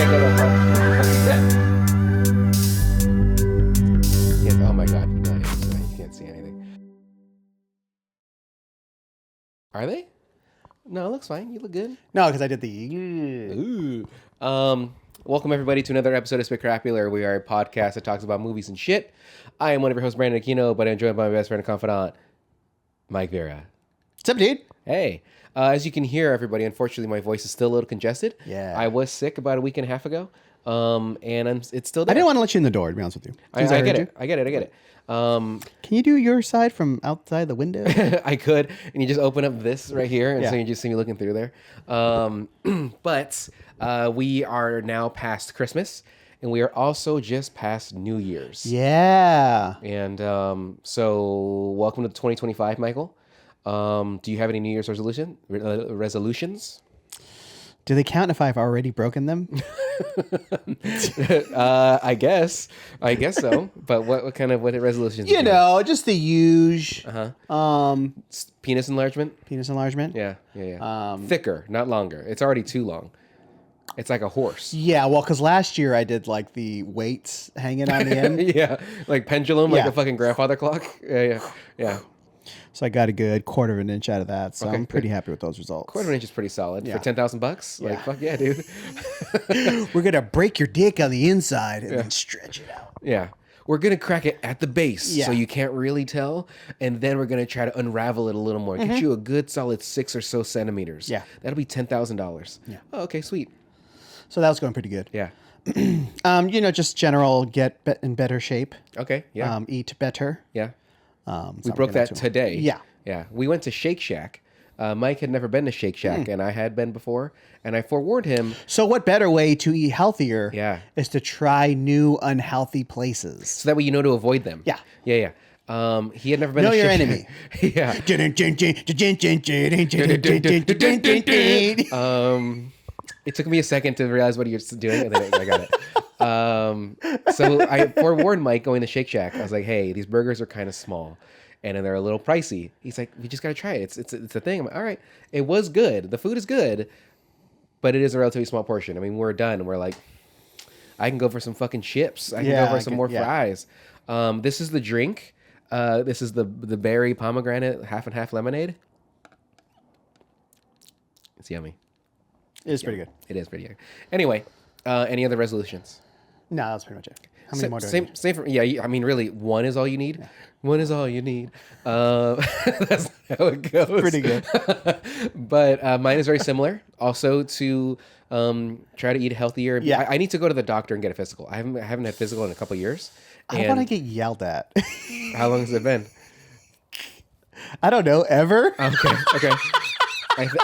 can't go that far. Oh my god, no, you can't see anything. Are they? No, it looks fine. You look good. No, because I did the... Ooh. Welcome everybody to another episode of Specrapular. We are a podcast that talks about movies and shit. I am one of your hosts, Brandon Aquino, but I'm joined by my best friend and confidant, Mike Vera. What's up, dude? Hey. As you can hear, everybody, unfortunately, my voice is still a little congested. Yeah. I was sick about a week and a half ago, and it's still there. I didn't want to let you in the door, to be honest with you. I get it. Can you do your side from outside the window? I could, and you just open up this right here, and so you just see me looking through there. But we are now past Christmas, and we are also just past New Year's. Yeah. And so welcome to 2025, Michael. Do you have any New Year's resolutions? Do they count if I've already broken them? I guess so. But what resolutions? You know, just the huge. Penis enlargement. Penis enlargement. Yeah. Thicker, not longer. It's already too long. It's like a horse. Yeah, well, because last year I did like the weights hanging on the end. Yeah, like pendulum, like a fucking grandfather clock. Yeah. So I got a good quarter of an inch out of that. So I'm pretty happy with those results. Quarter of an inch is pretty solid for $10,000. Like fuck yeah, dude. We're gonna break your dick on the inside and then stretch it out. Yeah. We're going to crack it at the base so you can't really tell. And then we're going to try to unravel it a little more. Get you a good solid 6 or so centimeters. Yeah. That'll be $10,000. Yeah. Oh, okay, sweet. So that was going pretty good. Yeah. You know, just general get in better shape. Okay, yeah. Eat better. Yeah. We broke that today. Yeah. Yeah. We went to Shake Shack. Mike had never been to Shake Shack, and I had been before. And I forewarned him. So what better way to eat healthier is to try new unhealthy places. So that way you know to avoid them. Yeah. Yeah. He had never been to Shake Shack. Know your enemy. Yeah. It took me a second to realize what he was doing, and then I got it. So I forewarned Mike going to Shake Shack. I was like, hey, these burgers are kind of small. And then they're a little pricey. He's like, we just got to try it. It's a thing. I'm like, all right. It was good. The food is good, but it is a relatively small portion. I mean, we're done. We're like, I can go for some fucking chips. I can go for some more fries. This is the drink. This is the berry pomegranate half and half lemonade. It's yummy. It is pretty good. It is pretty good. Anyway, any other resolutions? No, that's pretty much it. How many more do I need? Same for, I mean, really, one is all you need. Yeah. One is all you need. That's how it goes. Pretty good. But mine is very similar. Also to try to eat healthier. Yeah. I need to go to the doctor and get a physical. I haven't had physical in a couple of years. I don't want to get yelled at. How long has it been? I don't know. Ever? Okay.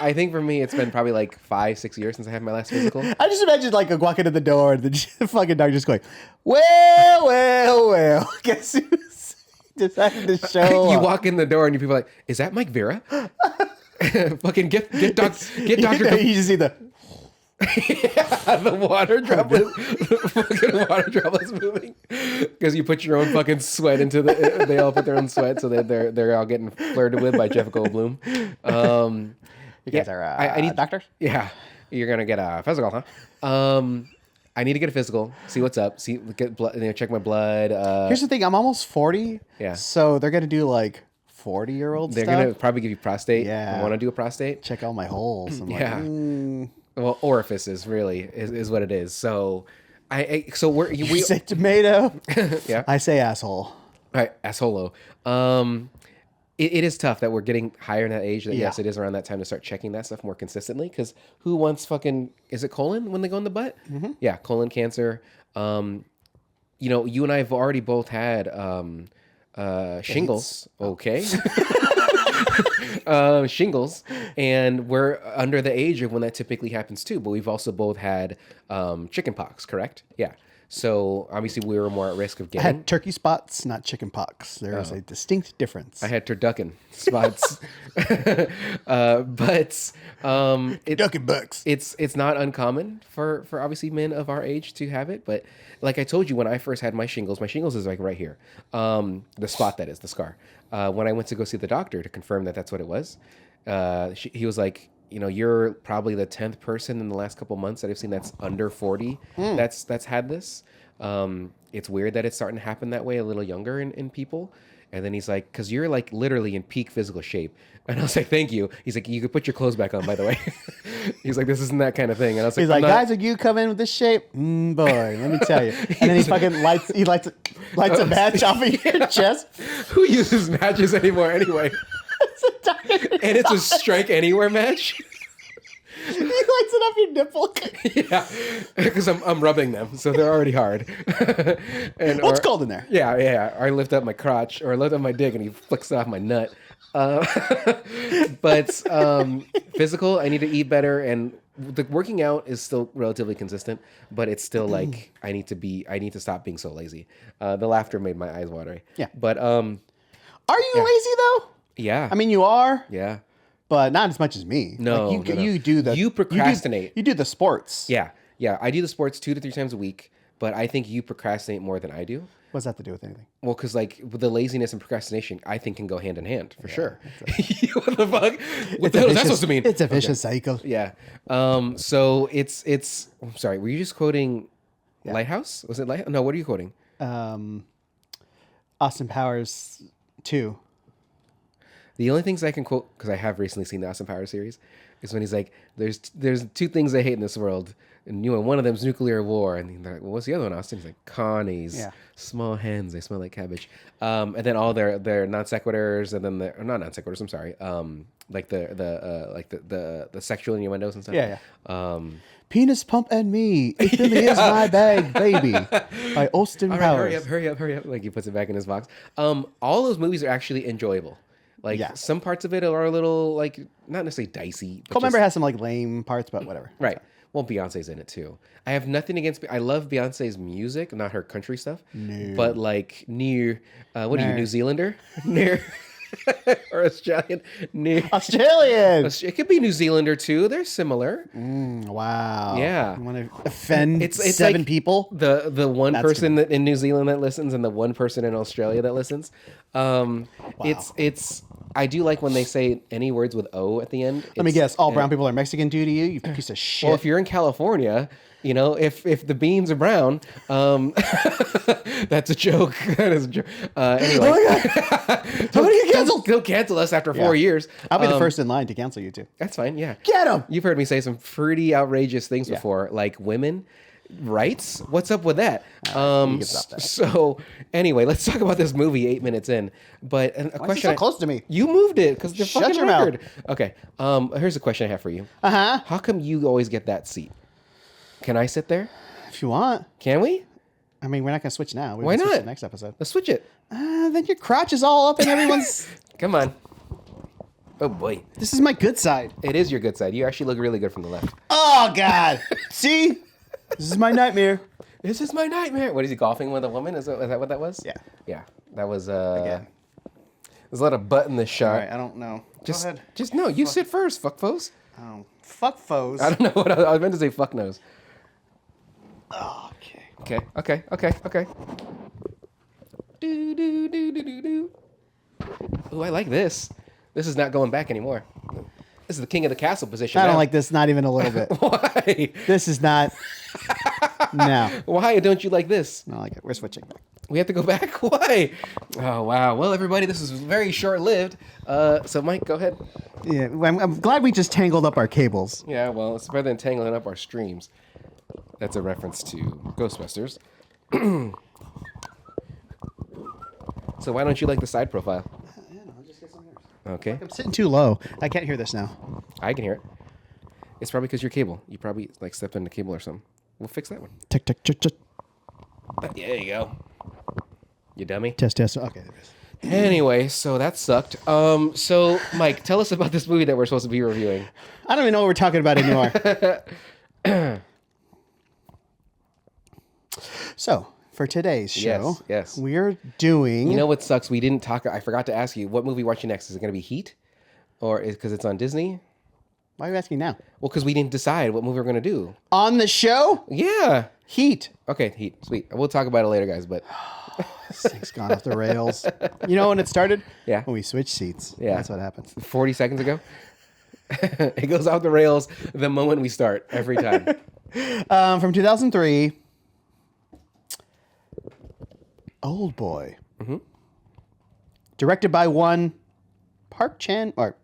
I think for me, it's been probably like 5-6 years since I had my last physical. I just imagine like walking in the door and the fucking dog just going, well. Guess who's decided to show You up. walk in the door and you people are like, is that Mike Vera? Fucking get Dr. You just see the water droplet, fucking water droplets moving because you put your own fucking sweat into they all put their own sweat, so they're all getting flirted with by Jeff Goldblum. You guys are I need doctors? Yeah. You're going to get a physical, huh? I need to get a physical, see what's up, get blood, check my blood. Here's the thing, I'm almost 40. Yeah. So they're going to do like 40-year-old stuff. They're going to probably give you prostate. Yeah. I want to do a prostate. Check all my holes. I'm like, Well, orifices really is what it is. So we say tomato. Yeah. I say asshole. All right, asshole. It is tough that we're getting higher in that age. That yes, it is around that time to start checking that stuff more consistently. Because who wants fucking, is it colon when they go in the butt? Mm-hmm. Yeah, colon cancer. You and I have already both had shingles. Okay. Shingles, and we're under the age of when that typically happens too. But we've also both had chicken pox, correct? Yeah. So obviously we were more at risk of getting. I had turkey spots, not chicken pox. There is a distinct difference. I had turducken spots, but ducking bucks. It's not uncommon for obviously men of our age to have it. But like I told you, when I first had my shingles is like right here, the spot that is the scar. When I went to go see the doctor to confirm that that's what it was, he was like, you're probably the 10th person in the last couple months that I've seen that's under 40 that's had this. It's weird that it's starting to happen that way a little younger in people. And then he's like, because you're like literally in peak physical shape. And I was like, thank you. He's like, you could put your clothes back on, by the way. He's like, this isn't that kind of thing. And I was like, he's like, guys, if you come in with this shape, boy, let me tell you. And then he fucking lights a match off of your chest. Who uses matches anymore anyway? And it's a strike anywhere match. He lights it up your nipple. Yeah, because I'm rubbing them, so they're already hard. What's cold in there? Yeah. I lift up my crotch, or I lift up my dick, and he flicks off my nut. But physical, I need to eat better, and the working out is still relatively consistent, but it's still like I need to stop being so lazy. The laughter made my eyes watery. Yeah, but are you lazy though? Yeah, I mean you are. Yeah. But not as much as me. No, like no. You procrastinate. You do the sports. Yeah. I do the sports 2 to 3 times a week, but I think you procrastinate more than I do. What's that to do with anything? Well, because like with the laziness and procrastination, I think can go hand in hand for sure. What the fuck? What the hell is that supposed to mean? It's a vicious cycle. Yeah. So it's. I'm sorry. Were you just quoting Lighthouse? Was it Lighthouse? No. What are you quoting? Austin Powers 2. The only things I can quote, because I have recently seen the Austin Powers series, is when he's like, "There's 2 things I hate in this world, and one of them's nuclear war." And they're like, "Well, what's the other one, Austin?" He's like, "Connies, small hens, they smell like cabbage." And then all their non sequiturs, and then not non sequiturs. I'm sorry. Like the sexual innuendos and stuff. Yeah. Penis Pump and Me. It really is my bag, baby. By Austin Powers. Hurry up. Like he puts it back in his box. All those movies are actually enjoyable. Like some parts of it are a little like not necessarily dicey. But Member has some like lame parts, but whatever. Right. Well, Beyonce's in it too. I have nothing against. I love Beyonce's music, not her country stuff. No. But like near, what are you, New Zealander? Near or Australian? Near Australian. It could be New Zealander too. They're similar. Wow. Yeah. You want to offend it's 7 like people? The one person that in New Zealand that listens and the one person in Australia that listens. Wow. It's. I do like when they say any words with O at the end. Let me guess. All brown people are Mexican due to you? You piece of shit. Well, if you're in California, if the beans are brown, that's a joke. That is a joke. Anyway. Oh my God. Somebody get canceled. Don't cancel us after 4 years. I'll be the first in line to cancel you too. That's fine. Yeah. Get them. You've heard me say some pretty outrageous things before, like women rights. What's up with that? So anyway, let's talk about this movie 8 minutes in. But a Why question. is it so close to me? You moved it because the Shut fucking your record. mouth. Okay. Here's a question I have for you. Uh-huh. How come you always get that seat? Can I sit there? If you want. Can we? I mean, we're not going to switch now. Why not? Switch the next episode. Let's switch it. Then your crotch is all up in everyone's... Come on. Oh, boy. This is my good side. It is your good side. You actually look really good from the left. Oh, God. See? This is my nightmare. This is my nightmare. What is he golfing with a woman? Is that what that was? Yeah. Yeah. That was there's a lot of butt in this shot. All right, I don't know. Go ahead. Just no. You sit first. Fuck foes. Oh, fuck foes. I don't know what I was meant to say. Fuck nose. Oh, okay. Okay. Do. Ooh, I like this. This is not going back anymore. This is the king of the castle position. I don't like this, not even a little bit. Why? This is not. No. Why don't you like this? I don't like it. We're switching back. We have to go back? Why? Oh, wow. Well, everybody, this is very short-lived. So, Mike, go ahead. Yeah, I'm glad we just tangled up our cables. Yeah, well, it's better than tangling up our streams. That's a reference to Ghostbusters. So why don't you like the side profile? I'll just get something else. Okay. I'm sitting too low. I can't hear this now. I can hear it. It's probably because your cable. You probably like stepped on the cable or something. We'll fix that one. Tick, tick, tick, tick. Yeah, there you go. You dummy. Test. Okay, there it is. Anyway, so that sucked. So Mike, tell us about this movie that we're supposed to be reviewing. I don't even know what we're talking about anymore. So, for today's show, yes. we're doing... You know what sucks? We didn't talk... I forgot to ask you, what movie we're watching next? Is it going to be Heat? Or because it's on Disney? Why are you asking now? Well, because we didn't decide what movie we're going to do. On the show? Yeah. Heat. Okay, Heat. Sweet. We'll talk about it later, guys, but... This thing's gone off the rails. You know when it started? Yeah. When we switched seats. Yeah. That's what happens. 40 seconds ago? It goes off the rails the moment we start every time. From 2003, Oldboy. Mm-hmm. Directed by one Park Chan-wook.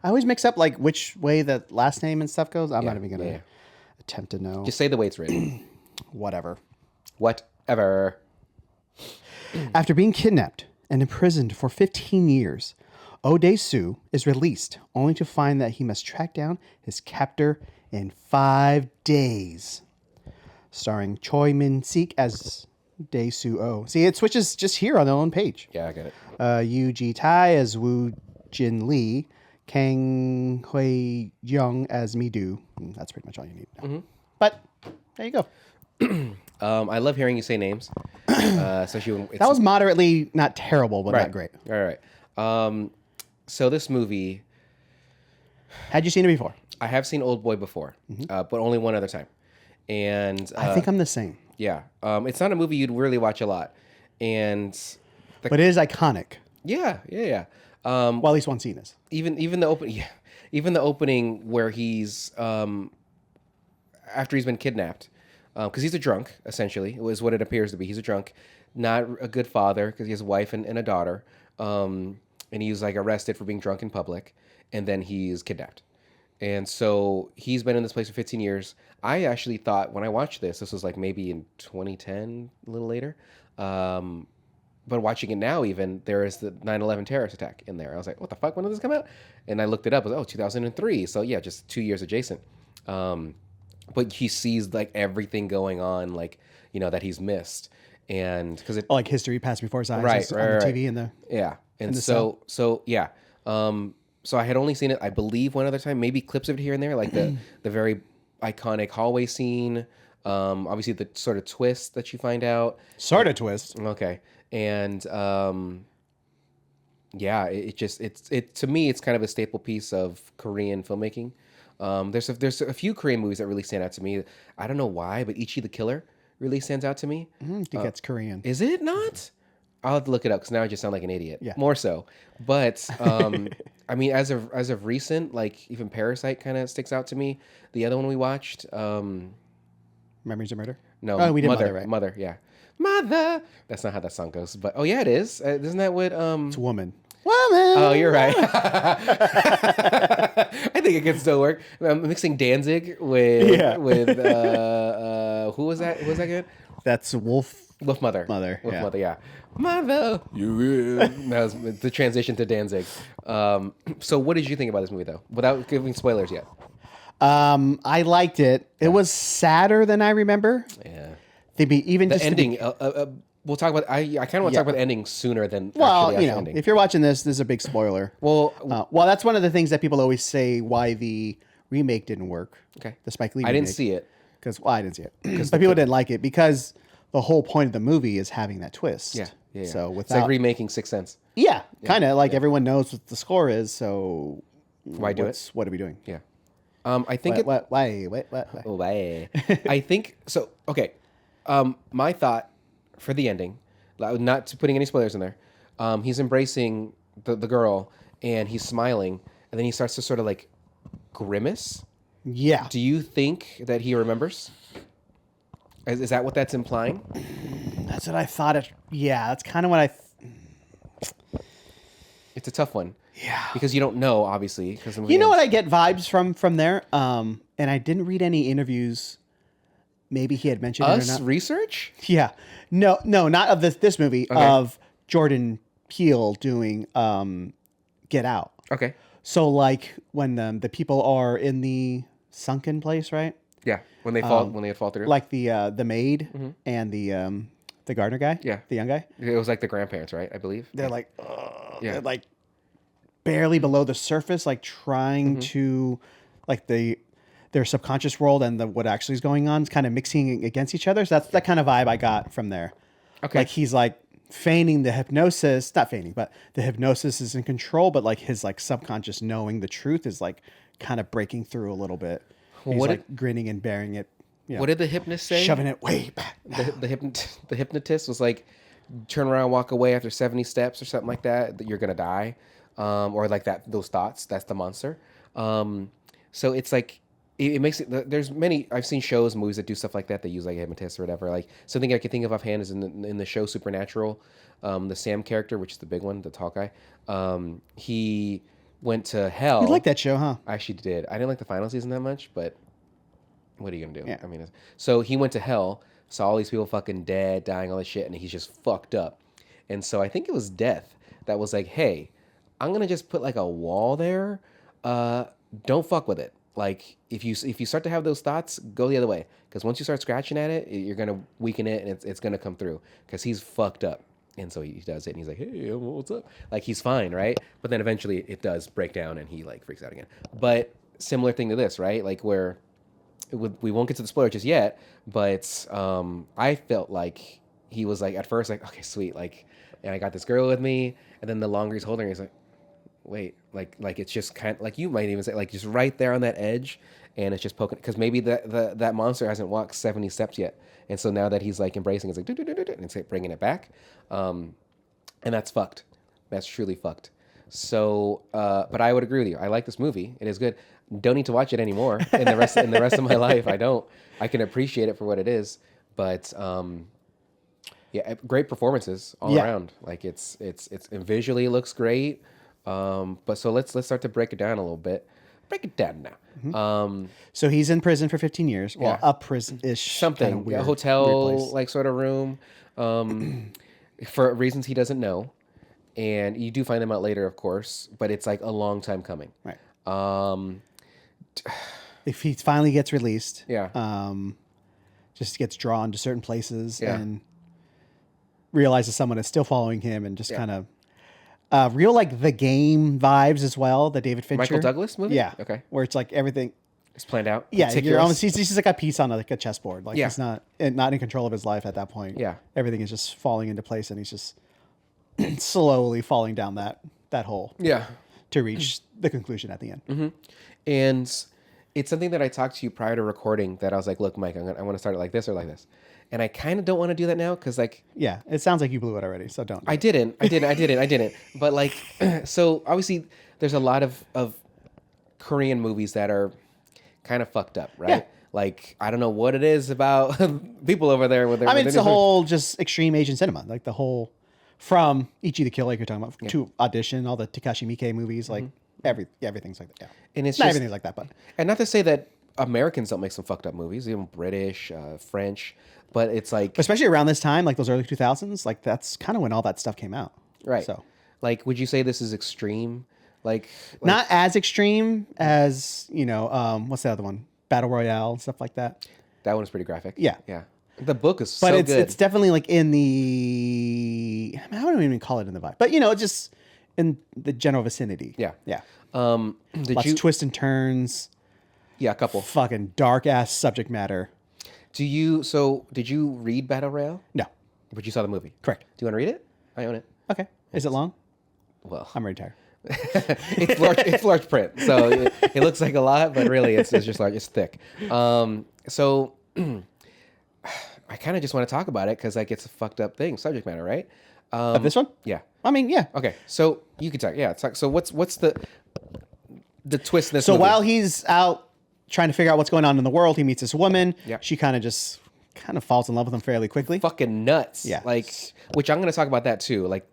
I always mix up like which way the last name and stuff goes. I'm not even gonna attempt to know. Just say the way it's written. Whatever. Whatever. After being kidnapped and imprisoned for 15 years, Oh Dae-soo is released, only to find that he must track down his captor in 5 days. Starring Choi Min-sik as Dae-soo Oh. See, it switches just here on the own page. Yeah, I get it. Yoo Ji-tae as Woo Jin Lee. Kang Hye-jeong as Mi-do. That's pretty much all you need. Mm-hmm. But there you go. I love hearing you say names, especially when it's... That was moderately not terrible, but not great. All right. So this movie... Had you seen it before? I have seen Oldboy before, but only one other time. And I think I'm the same. yeah, it's not a movie you'd really watch a lot. And... But it is iconic. Yeah. Well, at least one scene is. Even the opening where he's after he's been kidnapped, because he's a drunk essentially. It was what it appears to be. He's a drunk, not a good father because he has a wife and a daughter, and he's like arrested for being drunk in public, and then he's kidnapped, and so he's been in this place for 15 years. I actually thought when I watched this was like maybe in 2010, a little later. But watching it now, even, there is the 9/11 terrorist attack in there. I was like, what the fuck? When did this come out? And I looked it up. I was like, 2003. So, yeah, just 2 years adjacent. But he sees, like, everything going on, like, that he's missed. And because it... like history passed before his eyes on the TV and the... Yeah. And so yeah. So I had only seen it, I believe, one other time. Maybe clips of it here and there, like the very iconic hallway scene. Obviously, the sort of twist that you find out. Sort of twist. Okay. And yeah, it to me it's kind of a staple piece of Korean filmmaking. There's a few Korean movies that really stand out to me. I don't know why, but Ichi the Killer really stands out to me. I think that's Korean. Is it not? I'll have to look it up because now I just sound like an idiot. Yeah. More so. But I mean, as of recent, like even Parasite kind of sticks out to me. The other one we watched, Memories of Murder? no, we did Mother, Mother, right? Mother, yeah. Mother. That's not how that song goes, but yeah, it is. Isn't that what? It's Woman. Oh, you're right. I think it can still work. I'm mixing Danzig with who was that? Who was that good? That's Wolf Mother. Mother. Wolf yeah. Mother. Yeah. Mother. That was the transition to Danzig. So, what did you think about this movie, though, without giving spoilers yet? I liked it. It was sadder than I remember. Yeah. Even The just ending. We'll talk about. I kind of want to talk about the ending sooner than well, actually the ending. if you're watching this is a big spoiler. Well, That's one of the things that people always say why the remake didn't work. Okay. The Spike Lee I remake. didn't see it. I didn't see it. But people didn't like it because the whole point of the movie is having that twist. Yeah. So it's like remaking Sixth Sense. Yeah, kind of like everyone knows what the score is. So Why do it? What are we doing? Yeah. I think Why? Why? I think so. Okay. My thought for the ending, not putting any spoilers in there. He's embracing the girl and he's smiling, and then he starts to sort of like grimace. Yeah. Do you think that he remembers? Is that what that's implying? That's what I thought. Yeah, that's kind of what I. It's a tough one. Yeah. Because you don't know, obviously. Because You know what I get vibes from there? And I didn't read any interviews. Maybe he had mentioned it or not. Research? Yeah. No, not of this movie. Okay. Of Jordan Peele doing Get Out. Okay. So like when the people are in the sunken place, right? Yeah. When they fall through. Like the maid and the gardener guy. Yeah. The young guy. It was like the grandparents, right? I believe. They're like, they're like barely below the surface, like trying to, like their subconscious world and what actually is going on is kind of mixing against each other. So that's that kind of vibe I got from there. Okay. Like he's like feigning the hypnosis, not feigning, but the hypnosis is in control, but like his like subconscious knowing the truth is like kind of breaking through a little bit. He's like grinning and bearing it. You know, what did the hypnotist say? Shoving it way back. The hypnotist was like, turn around, walk away after 70 steps or something like that, that you're going to die. or like that those thoughts. That's the monster. So it's like it makes it. There's many I've seen shows, movies that do stuff like that. They use like hypnotists or whatever. Like something I can think of offhand is in the show Supernatural, the Sam character, which is the big one, the tall guy. He went to hell. You like that show, huh? I actually did. I didn't like the final season that much, but what are you gonna do? Yeah. I mean, so he went to hell, saw all these people fucking dead, dying, all this shit, and he's just fucked up. And so I think it was Death that was like, "Hey, I'm gonna just put like a wall there. Don't fuck with it. Like if you start to have those thoughts, go the other way. Because once you start scratching at it, you're gonna weaken it, and it's gonna come through. Because he's fucked up." And so he does it, and he's like, "Hey, what's up?" Like he's fine, right? But then eventually it does break down, and he like freaks out again. But similar thing to this, right? Like where we won't get to the spoiler just yet, but I felt like he was like at first like, okay, sweet, like, and I got this girl with me, and then the longer he's holding her, he's like, wait, like it's just kind of like you might even say like just right there on that edge, and it's just poking because maybe that monster hasn't walked 70 steps yet, and so now that he's like embracing, it's like and it's like bringing it back, and that's fucked. That's truly fucked. So, but I would agree with you. I like this movie. It is good. Don't need to watch it anymore in the rest of my life. I don't. I can appreciate it for what it is, but yeah, great performances all around. Like it's and visually it looks great. But so let's start to break it down a little bit. Break it down now. Mm-hmm. So he's in prison for 15 years. Well, a prison-ish. Something. Kind of weird, a hotel, weird place. like sort of room, for reasons he doesn't know. And you do find them out later, of course, but it's like a long time coming. Right. If he finally gets released, just gets drawn to certain places and realizes someone is still following him and just kind of real like The Game vibes as well, the David Fincher. Michael Douglas movie? Yeah. Okay. Where it's like everything it's planned out. Yeah, Meticulous. you're almost he's just like a piece on like a chessboard. Like he's not in control of his life at that point. Yeah. Everything is just falling into place and he's just slowly falling down that hole. Yeah. To reach the conclusion at the end. Mm-hmm. And it's something that I talked to you prior to recording that I was like, look, Mike, I want to start it like this or like this. And I kind of don't want to do that now because like... Yeah, it sounds like you blew it already, so don't. I didn't. But like, so obviously there's a lot of Korean movies that are kind of fucked up, right? Yeah. Like, I don't know what it is about people over there. With their, I mean, it's the whole just extreme Asian cinema. Like the whole... From Ichi the Killer, like you're talking about, to Audition, all the Takashi Miike movies, like everything's like that. Yeah. And it's not just, everything's like that, but... And not to say that Americans don't make some fucked up movies, even British, French, but it's like... Especially around this time, like those early 2000s, like that's kind of when all that stuff came out. Right. So, like, would you say this is extreme? Like not as extreme as, you know, what's the other one? Battle Royale and stuff like that. That one's pretty graphic. Yeah. Yeah. The book is but so it's, good. it's definitely like in the... I don't even call it in the vibe. But, you know, just in the general vicinity. Yeah. Yeah. Did Lots of twists and turns. Yeah, a couple. Fucking dark-ass subject matter. Did you read Battle Royale? No. But you saw the movie? Correct. Do you want to read it? I own it. Okay. Is it long? Well, I'm already tired. it's large print, so it looks like a lot, but really it's just large. It's thick. So I kind of just want to talk about it because like it's a fucked up thing, subject matter, right? This one? Yeah. I mean, yeah. Okay, so you can talk. Yeah, talk. So what's the twist in this? So movie? while he's out trying to figure out what's going on in the world, he meets this woman. Yeah. She kind of falls in love with him fairly quickly. Fucking nuts. Yeah. Like, which I'm going to talk about that too. Like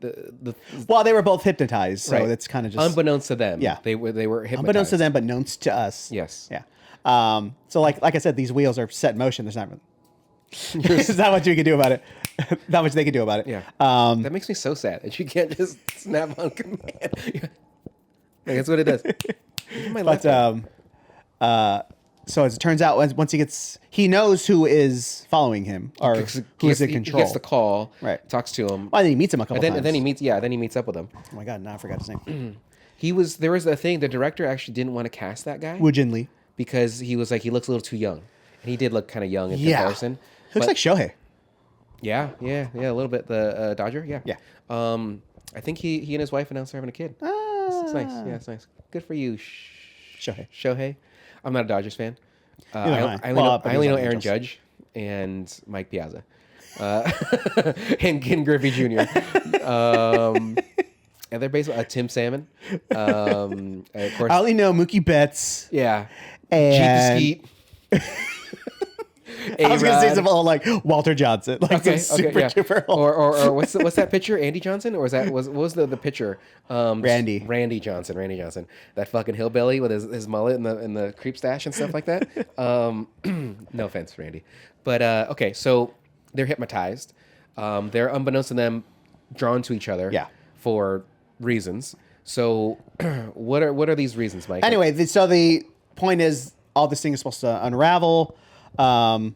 well, they were both hypnotized, so right. it's kind of just unbeknownst to them. Yeah. They were hypnotized. unbeknownst to them, but known to us. Yes. Yeah. So like I said, these wheels are set in motion. There's not. There's not much we can do about it. Not much they can do about it. Yeah. That makes me so sad that you can't just snap on command. Like, that's what it does. So as it turns out, once he knows who is following him or who is in control. He gets the call. Right. Talks to him. Well, then he meets him a couple times. And then he meets up with him. Oh my god! Now I forgot his name. There was a thing. The director actually didn't want to cast that guy. Woo Jin Lee. Because he was like, he looks a little too young, and he did look kind of young in comparison. Looks like Shohei. Yeah, a little bit. The Dodger, yeah. I think he and his wife announced they're having a kid. It's nice. Yeah, it's nice. Good for you, Shohei. I'm not a Dodgers fan. I only know Aaron Judge and Mike Piazza, and Ken Griffey Jr. And they're basically Tim Salmon. Of course. I only know Mookie Betts. Yeah. And Jeep the Skeet. I was gonna say something like Walter Johnson, like some super duper old. Or what's that pitcher? Andy Johnson, or what was the pitcher? Randy Johnson. That fucking hillbilly with his mullet and the creep stash and stuff like that. No offense, Randy, but okay. So they're hypnotized. They're unbeknownst to them drawn to each other. Yeah. For reasons. So what are these reasons, Mike? Anyway, so the point is, all this thing is supposed to unravel. Oh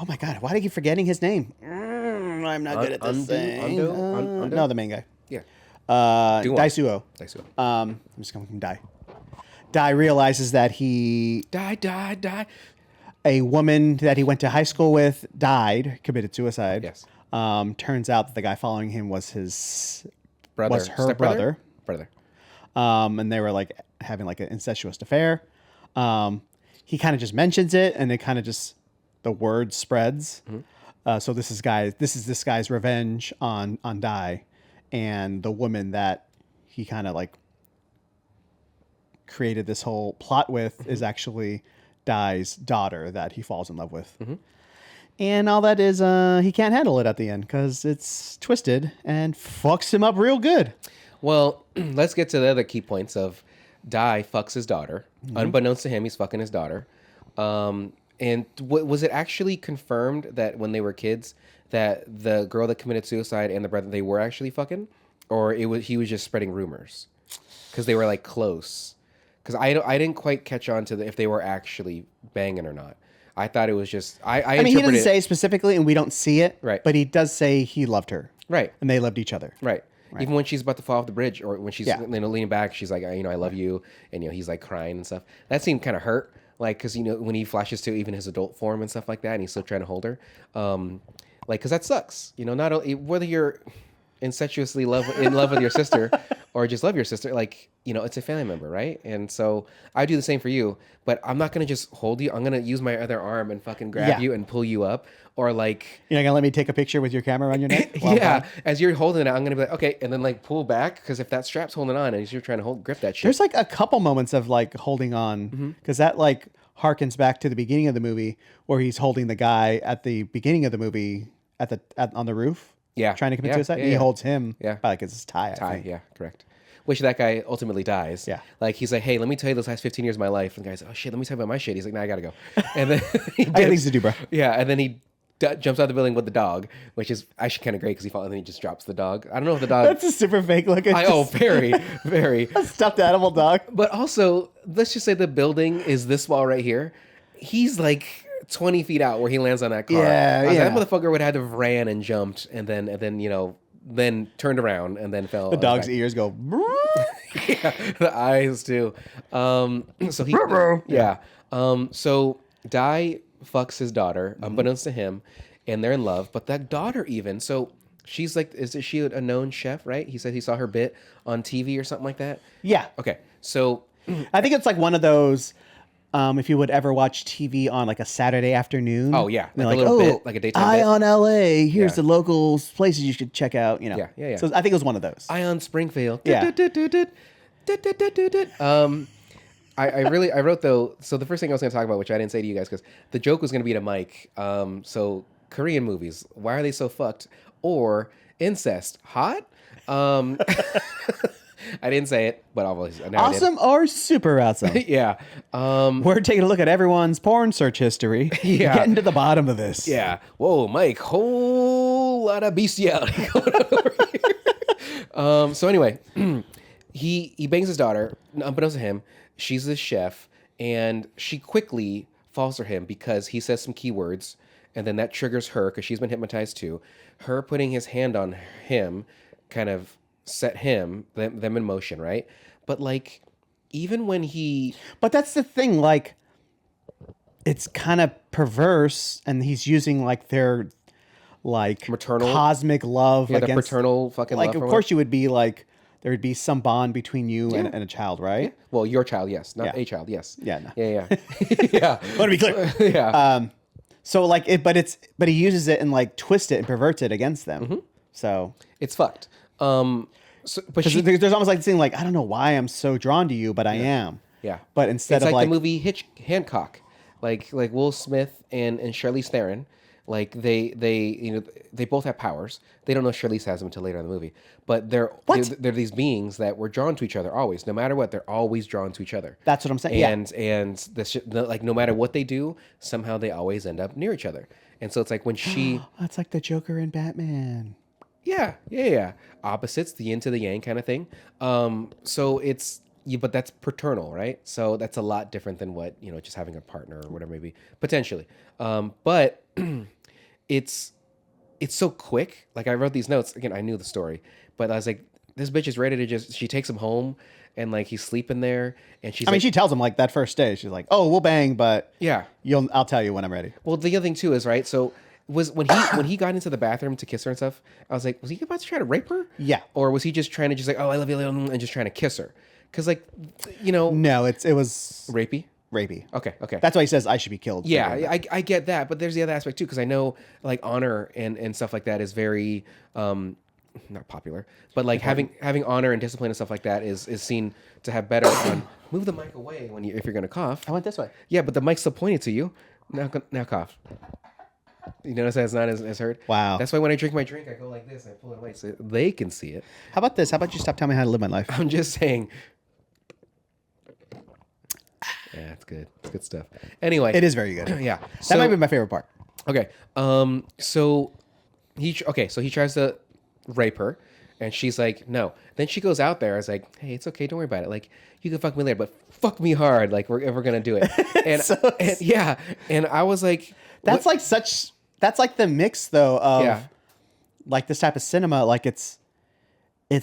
my god, why do I keep forgetting his name? I'm not good at this thing. No, the main guy. Yeah. Daisuo. I'm just going from Dai. Dai realizes that Die. a woman that he went to high school with committed suicide. Yes. Turns out that the guy following him was his Brother. was her brother. Brother. And they were like having like an incestuous affair. He kind of just mentions it, and it kind of just the word spreads. Mm-hmm. So this is this guy's revenge on Dai, and the woman that he kind of like created this whole plot with mm-hmm. is actually Dai's daughter that he falls in love with. Mm-hmm. And all that is he can't handle it at the end because it's twisted and fucks him up real good. Well, let's get to the other key points of Dai fucks his daughter. Mm-hmm. Unbeknownst to him, he's fucking his daughter. And was it actually confirmed that when they were kids that the girl that committed suicide and the brother, they were actually fucking? Or he was just spreading rumors? Because they were like close. Because I didn't quite catch on to if they were actually banging or not. I thought it was just... I mean, he doesn't say specifically, and we don't see it. Right. But he does say he loved her. Right. And they loved each other. Right. Even when she's about to fall off the bridge, or when she's leaning back, she's like, I love you, and he's like crying and stuff. That seemed kind of hurt, like because when he flashes to even his adult form and stuff like that, and he's still trying to hold her, because that sucks. Not only whether you're incestuously in love with your sister or just love your sister, it's a family member, right? And so I do the same for you, but I'm not gonna just hold you. I'm gonna use my other arm and fucking grab you and pull you up, or like you're not gonna let me take a picture with your camera on your neck. As you're holding it, I'm gonna be like, okay, and then like pull back because if that strap's holding on and you're trying to grip that shit. There's like a couple moments of like holding on because that like harkens back to the beginning of the movie where he's holding the guy at the beginning of the movie on the roof. Yeah, trying to commit suicide. He holds him. Yeah, by like his tie. I think. Yeah, correct. Which that guy ultimately dies. Yeah, like he's like, hey, let me tell you those last 15 years of my life. And the guy's like, oh shit, let me tell you about my shit. He's like, nah, I gotta go. And then I got things to do, bro. Yeah, and then he jumps out of the building with the dog, which is actually kind of great because he falls and then he just drops the dog. I don't know if the dog. That's a super fake look. Very, very a stuffed animal dog. But also, let's just say the building is this wall right here. He's like 20 feet out where he lands on that car. That motherfucker would have had to have ran and jumped and then turned around and then fell. The dog's ears go. Yeah, the eyes too. So he, so Dai fucks his daughter, unbeknownst to him, and they're in love. But that daughter, so she's like, is she a known chef? Right? He said he saw her bit on TV or something like that. Yeah. Okay. So I think it's like one of those. If you would ever watch TV on like a Saturday afternoon. Oh yeah, like a little bit, like a daytime bit. on LA. Here's the local places you should check out. Yeah. So I think it was one of those. Eye Springfield. Yeah. I wrote though. So the first thing I was going to talk about, which I didn't say to you guys, because the joke was going to be to Mike. So Korean movies, why are they so fucked? Or incest, hot? I didn't say it, but obviously awesome or super awesome. Yeah. We're taking a look at everyone's porn search history. Yeah. Getting to the bottom of this. Yeah. Whoa, Mike, whole lot of bestiality going on over here. So anyway, he bangs his daughter, unbeknownst to him. She's the chef, and she quickly falls for him because he says some keywords, and then that triggers her because she's been hypnotized too. Her putting his hand on him kind of set them in motion, right? But like, even when but that's the thing, like, it's kind of perverse, and he's using like their like maternal cosmic love, the paternal fucking like. love Of course, you would be like, there would be some bond between you and a child, right? Yeah. Well, your child, yes, not a child, yes. Yeah, no. Yeah. Yeah. I want to be clear. Yeah. So like but he uses it and like twist it and perverts it against them. Mm-hmm. So it's fucked. but there's almost like this thing like, I don't know why I'm so drawn to you, but I am. Yeah. But instead it's of like the movie Hancock, like Will Smith and Charlize Theron, like they both have powers. They don't know Charlize has them until later in the movie, but they're these beings that were drawn to each other always, no matter what. They're always drawn to each other. That's what I'm saying. And like no matter what they do, somehow they always end up near each other. And so it's like when she, that's like the Joker and Batman. Yeah. Opposites, the yin to the yang kind of thing. So it's. Yeah, but that's paternal, right? So that's a lot different than what, just having a partner or whatever maybe potentially. But it's so quick. Like I wrote these notes again. I knew the story, but I was like, this bitch is ready to she takes him home, and like he's sleeping there, and she's. I mean, she tells him like that first day. She's like, "Oh, we'll bang, but I'll tell you when I'm ready." Well, the other thing too is right. So was when he got into the bathroom to kiss her and stuff. I was like, was he about to try to rape her? Yeah. Or was he just trying to like, oh, I love you, and just trying to kiss her? Because like, no, it was rapey. Okay. That's why he says I should be killed. Yeah, I get that, but there's the other aspect too, because I know like honor and stuff like that is very not popular, but like having honor and discipline and stuff like that is seen to have better on. Move the mic away if you're gonna cough. I went this way. Yeah, but the mic's still pointed to you. Now cough. You notice that it's not as heard? Wow. That's why when I drink my drink, I go like this. And I pull it away so they can see it. How about this? How about you stop telling me how to live my life? I'm just saying. Yeah, it's good. It's good stuff. Anyway. It is very good. Yeah. That might be my favorite part. Okay. So he tries to rape her, and she's like, no. Then she goes out there. I was like, hey, it's okay. Don't worry about it. Like, you can fuck me later, but fuck me hard. Like, we're going to do it. And, and I was like. That's like the mix though of like this type of cinema. Like it's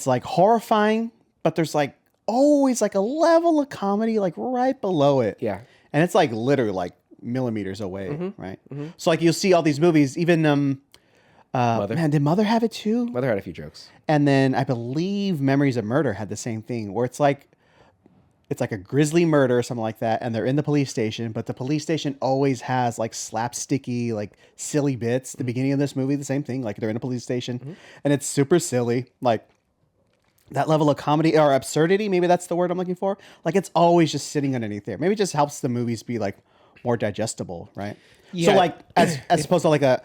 like horrifying, but there's like always like a level of comedy like right below it. Yeah. And it's like literally like millimeters away, right? Mm-hmm. So like you'll see all these movies, even Mother. Man, did Mother have it too? Mother had a few jokes. And then I believe Memories of Murder had the same thing, where it's like a grisly murder or something like that, and they're in the police station, but the police station always has like slapsticky, like silly bits. The beginning of this movie, the same thing, like they're in a police station, and it's super silly, like that level of comedy or absurdity, maybe that's the word I'm looking for. Like it's always just sitting underneath there. Maybe it just helps the movies be like more digestible, right? Yeah. So like as opposed to like a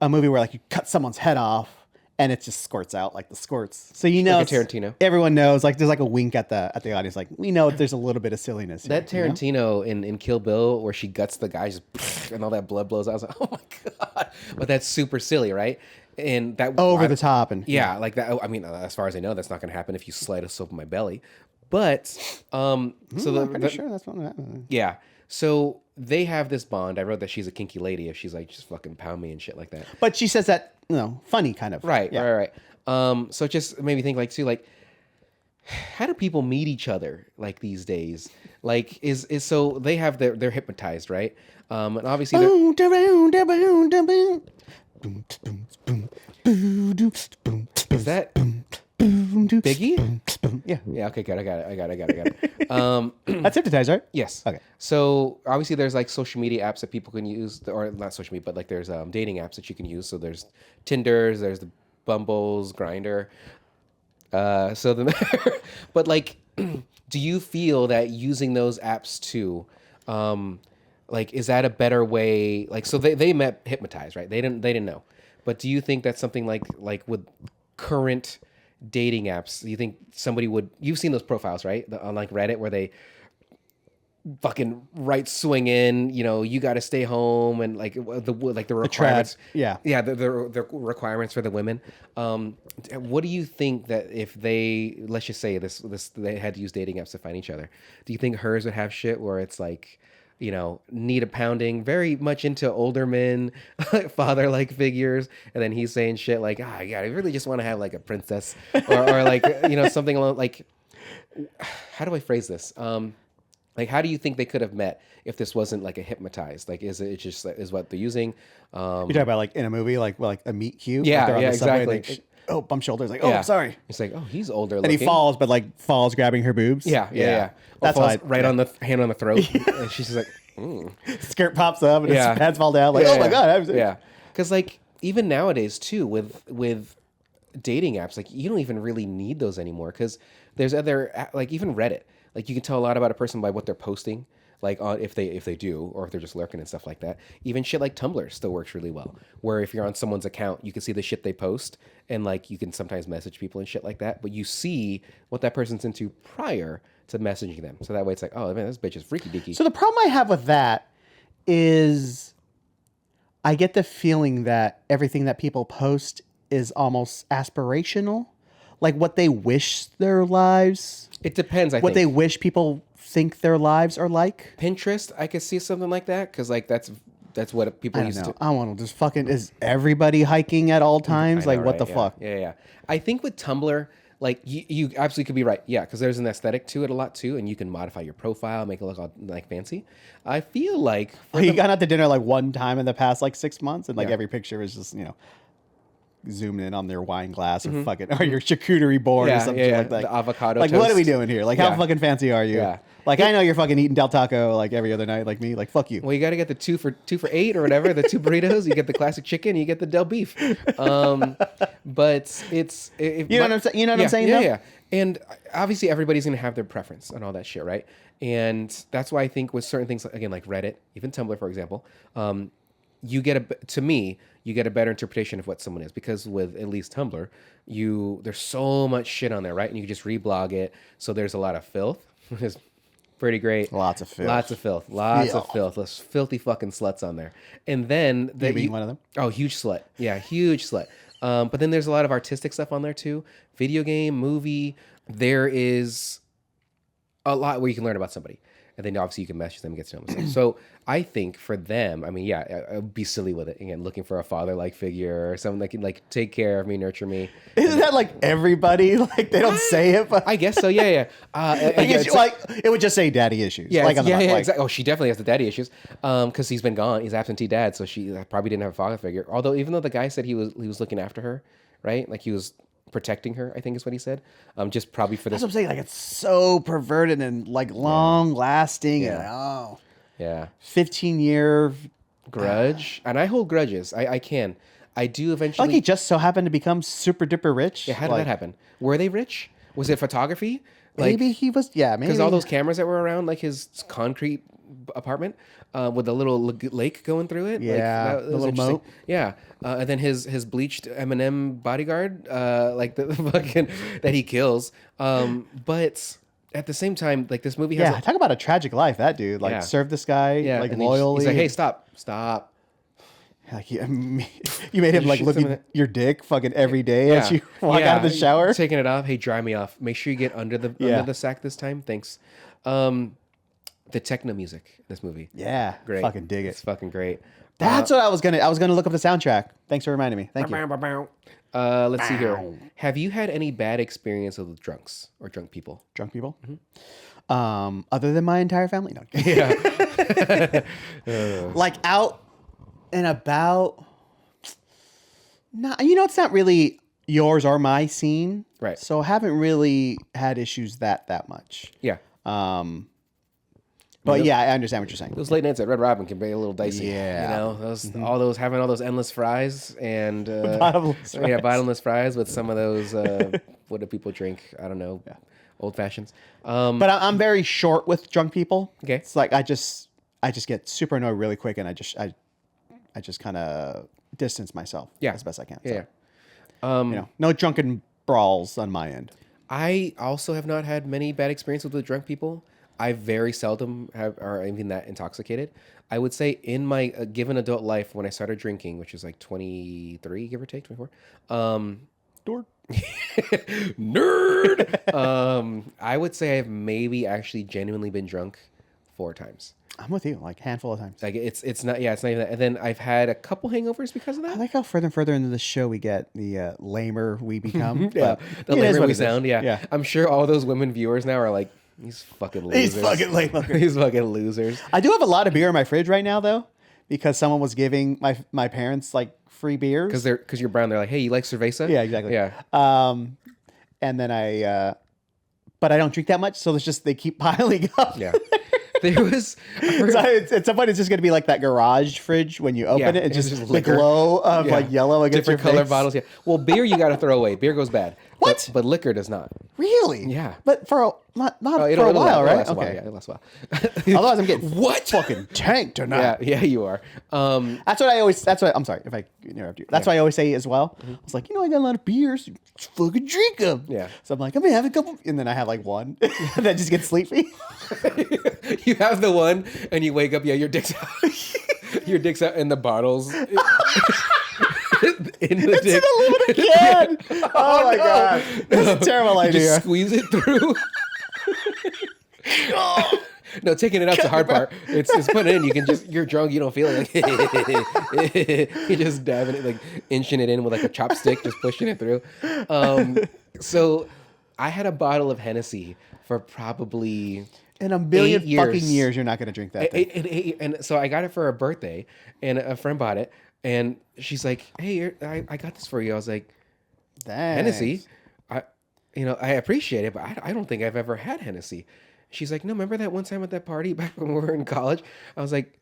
movie where like you cut someone's head off and it just squirts out like the squirts. So like a Tarantino. Everyone knows, like there's like a wink at the audience, like we know there's a little bit of silliness. That here, Tarantino in Kill Bill where she guts the guy just and all that blood blows out. I was like, oh my god! But that's super silly, right? And that over the top and like that. I mean, as far as I know, that's not going to happen if you slide a soap in my belly. But so I'm pretty sure that's not happening. Yeah. So they have this bond. I wrote that she's a kinky lady if she's like just fucking pound me and shit like that. But she says that funny kind of. Right. So it just made me think like too like how do people meet each other like these days? Like is so they're hypnotized, right? And obviously is that Biggie? Yeah. Okay. Good. I got it. That's hypnotized, right? Yes. Okay. So obviously, there's like social media apps that people can use, or not social media, but like there's dating apps that you can use. So there's Tinders, there's the Bumbles, Grinder. But like, do you feel that using those apps too, like, is that a better way? Like, so they met hypnotized, right? They didn't know. But do you think that's something like with current dating apps, do you think somebody would? You've seen those profiles, right? On like Reddit where they fucking right swing in, you got to stay home and like the requirements. The requirements for the women. What do you think that if they, let's just say this they had to use dating apps to find each other? Do you think hers would have shit where it's like, need a pounding, very much into older men, father-like figures, and then he's saying shit like, I really just want to have like a princess, or like, something along like, how do I phrase this? Like, how do you think they could have met if this wasn't like a hypnotized? Like, is it just is what they're using? You're talking about like in a movie, like a meet cute. Yeah, like exactly. Bump shoulders, like, I'm sorry. It's like, he's older. And he falls, but like falls grabbing her boobs. Yeah. That's falls right on the hand on the throat, and she's just like, skirt pops up and his pants fall down. Like, oh my god. Yeah, because like even nowadays too, with dating apps, like you don't even really need those anymore because there's other like even Reddit. Like you can tell a lot about a person by what they're posting, like on if they do or if they're just lurking and stuff like that. Even shit like Tumblr still works really well. Where if you're on someone's account, you can see the shit they post and like you can sometimes message people and shit like that. But you see what that person's into prior to messaging them. So that way it's like, oh man, this bitch is freaky deaky. So the problem I have with that is I get the feeling that everything that people post is almost aspirational. Like what they wish their lives. It depends, I what think. they wish people think their lives are like. Pinterest, I could see something like that because like that's what people used to. I want to just fucking, is everybody hiking at all times? Like what the fuck? Yeah. I think with Tumblr, like you absolutely could be right. Yeah, because there's an aesthetic to it a lot too, and you can modify your profile, make it look all like fancy. I feel like you got out to dinner like one time in the past like 6 months, and like every picture is just zooming in on their wine glass or fucking or your charcuterie board or something like that. The avocado like toast. What are we doing here? Like how fucking fancy are you? Yeah. Like I know you're fucking eating Del Taco like every other night like me. Like fuck you. Well, you got to get the 2 for $8 or whatever. The 2 burritos. You get the classic chicken. You get the Del beef. But it's you know what I'm saying. You know what I'm saying? Yeah. And obviously everybody's gonna have their preference and all that shit, right? And that's why I think with certain things again like Reddit, even Tumblr, for example. You get a better interpretation of what someone is because with at least Tumblr, there's so much shit on there, right? And you can just reblog it. So there's a lot of filth, which is pretty great. Lots of filth. Those filthy fucking sluts on there. And then being one of them. Oh, huge slut. Yeah, huge slut. But then there's a lot of artistic stuff on there too. Video game, movie. There is a lot where you can learn about somebody. And then obviously you can message them and get to know them. So I think for them, I mean, yeah, I'd be silly with it. Again, looking for a father-like figure or someone that can like take care of me, nurture me. Isn't that like everybody? Like they don't say it, but I guess so. Yeah. Like it would just say daddy issues. Yeah, like exactly. Oh, she definitely has the daddy issues because he's been gone. He's absentee dad, so she probably didn't have a father figure. Although even though the guy said he was looking after her, right? Like he was protecting her, I think is what he said. Just probably for this. That's what I'm saying. Like it's so perverted and like long lasting. Yeah. And, yeah. 15-year grudge. And I hold grudges. I can. I do eventually. Like he just so happened to become super duper rich. Yeah. How did that happen? Were they rich? Was it photography? Maybe he was. Yeah. Maybe because all those cameras that were around, like his concrete apartment. With a little lake going through it, yeah, like, that was little moat. Yeah, and then his bleached M&M bodyguard, like the fucking that he kills. But at the same time, like this movie has talk about a tragic life. That dude, like, served this guy, like and loyally. He's like, hey, stop. Like you made him like look at your dick fucking every day as you walk out of the shower, taking it off. Hey, dry me off. Make sure you get under the sack this time. Thanks. The techno music in this movie. Yeah. Great. Fucking dig it. It's fucking great. That's what I was gonna look up the soundtrack. Thanks for reminding me. Thank you. Let's see here. Have you had any bad experiences with drunks or drunk people? Drunk people? Mm-hmm. Other than my entire family? No. Yeah. Like out and about. No, it's not really yours or my scene. Right. So I haven't really had issues that much. Yeah. But yeah, I understand what you're saying. Those late nights at Red Robin can be a little dicey. Yeah. All those having all those endless fries and bottomless fries. Yeah, bottomless fries with some of those what do people drink? I don't know. Yeah. Old fashions. But I'm very short with drunk people. Okay. It's like I just get super annoyed really quick and I just kind of distance myself as best I can. Yeah. So, no drunken brawls on my end. I also have not had many bad experiences with drunk people. I very seldom are even that intoxicated. I would say in my given adult life, when I started drinking, which is like 23, give or take, 24. Dork. Nerd. I would say I've maybe actually genuinely been drunk 4 times. I'm with you, like handful of times. Like it's not even that. And then I've had a couple hangovers because of that. I like how further and further into the show we get, the lamer we become. Yeah, the lamer we sound. Yeah, I'm sure all those women viewers now are like, these fucking losers. These fucking lame. These fucking losers. I do have a lot of beer in my fridge right now though, because someone was giving my parents like free beers. Because you're brown. They're like, hey, you like cerveza? Yeah, exactly. Yeah. And then but I don't drink that much, so it's just they keep piling up. Yeah. There was at some point it's just gonna be like that garage fridge when you open it, and just the liquor. glow of like yellow against different your color face. bottles. Yeah. Well, beer you got to throw away. Beer goes bad. What? But liquor does not. Really? Yeah. But for not for It'll a while, right? It'll last a while, Okay. yeah, it'll last a while. Otherwise, I'm getting What? fucking tanked tonight. Yeah, you are. That's what I always. That's what I'm sorry if I interrupt you. That's what I always say as well. I was like, I got a lot of beers. Just fucking drink them. Yeah. So I'm like, I'm gonna have a couple, and then I have like one, and then just get sleepy. You have the one, and you wake up. Yeah, your dick's out. Your dick's out, and the bottles. In the dick. In a little can. Oh my god, that's a terrible You idea. just squeeze it through. No, taking it out's the hard part. It's putting it in. You can just, you're drunk, you don't feel it. Like, you're just dabbing it, like inching it in with like a chopstick, just pushing it through. So I had a bottle of Hennessy for probably In a million 8 years. fucking years, you're not gonna drink that thing. and so I got it for a birthday, and a friend bought it, and she's like, "Hey, I got this for you." I was like, Thanks. "Hennessy, I appreciate it, but I don't think I've ever had Hennessy." She's like, "No, remember that one time at that party back when we were in college?" I was like,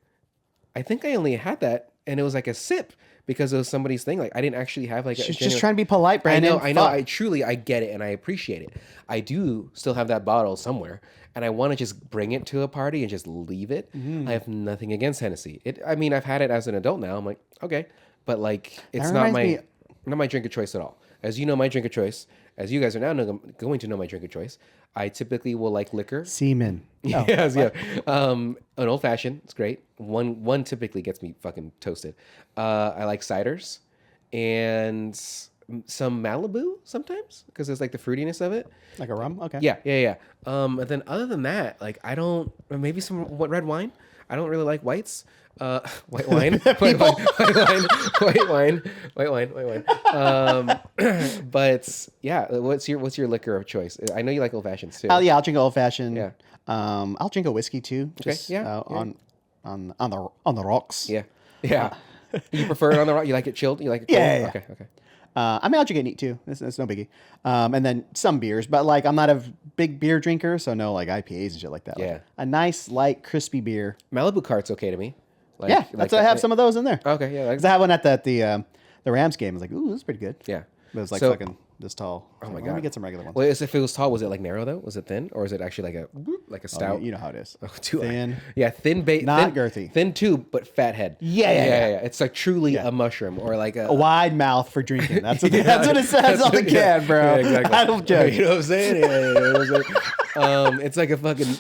"I think I only had that, and it was like a sip because it was somebody's thing. Like I didn't actually have like a She's genuine." just trying to be polite, Brandon. I know. Fuck. I get it, and I appreciate it. I do still have that bottle somewhere, and I want to just bring it to a party and just leave it. Mm-hmm. I have nothing against Hennessy. I've had it as an adult now. I'm like, okay, but like, it's That not reminds not my drink of choice at all. As you know, my drink of choice, as you guys are now going to know my drink of choice, I typically will like liquor. Semen. Oh, Yes, yeah. An old fashioned, it's great. One typically gets me fucking toasted. I like ciders and some Malibu sometimes because there's like the fruitiness of it. like a rum. Okay. Yeah. And then other than that, like I don't, maybe some red wine. I don't really like whites. White wine, white wine. But yeah, what's your liquor of choice? I know you like old fashions too. Yeah, I'll drink old fashioned. Yeah. I'll drink a whiskey too. Just, yeah. on the rocks. Yeah. You prefer it on the rock? You like it chilled? You like it cold? Yeah. Okay. I mean, I'll drink it neat too. It's no biggie. And then some beers, but like I'm not a big beer drinker, so no like IPAs and shit like that. Like, Yeah. a nice light crispy beer. Malibu Cart's okay to me. Like, Yeah, that's what I have some of those in there. Okay, yeah. Because I had one at the Rams game. I was like, ooh, this is pretty good. Yeah. But it was like So- fucking this tall. Oh my Let god. me get some regular ones. Well, if it was tall, was it like narrow though? Was it thin, or is it actually like a stout? You know how it is. Too Thin. Yeah, thin Not thin, girthy. Thin too, but fat head. Yeah. It's like truly a mushroom or like A wide mouth for drinking. That's what, that's what it says on the can, bro. Yeah, exactly. I don't joke. You know what I'm saying? Yeah, you know what I'm saying?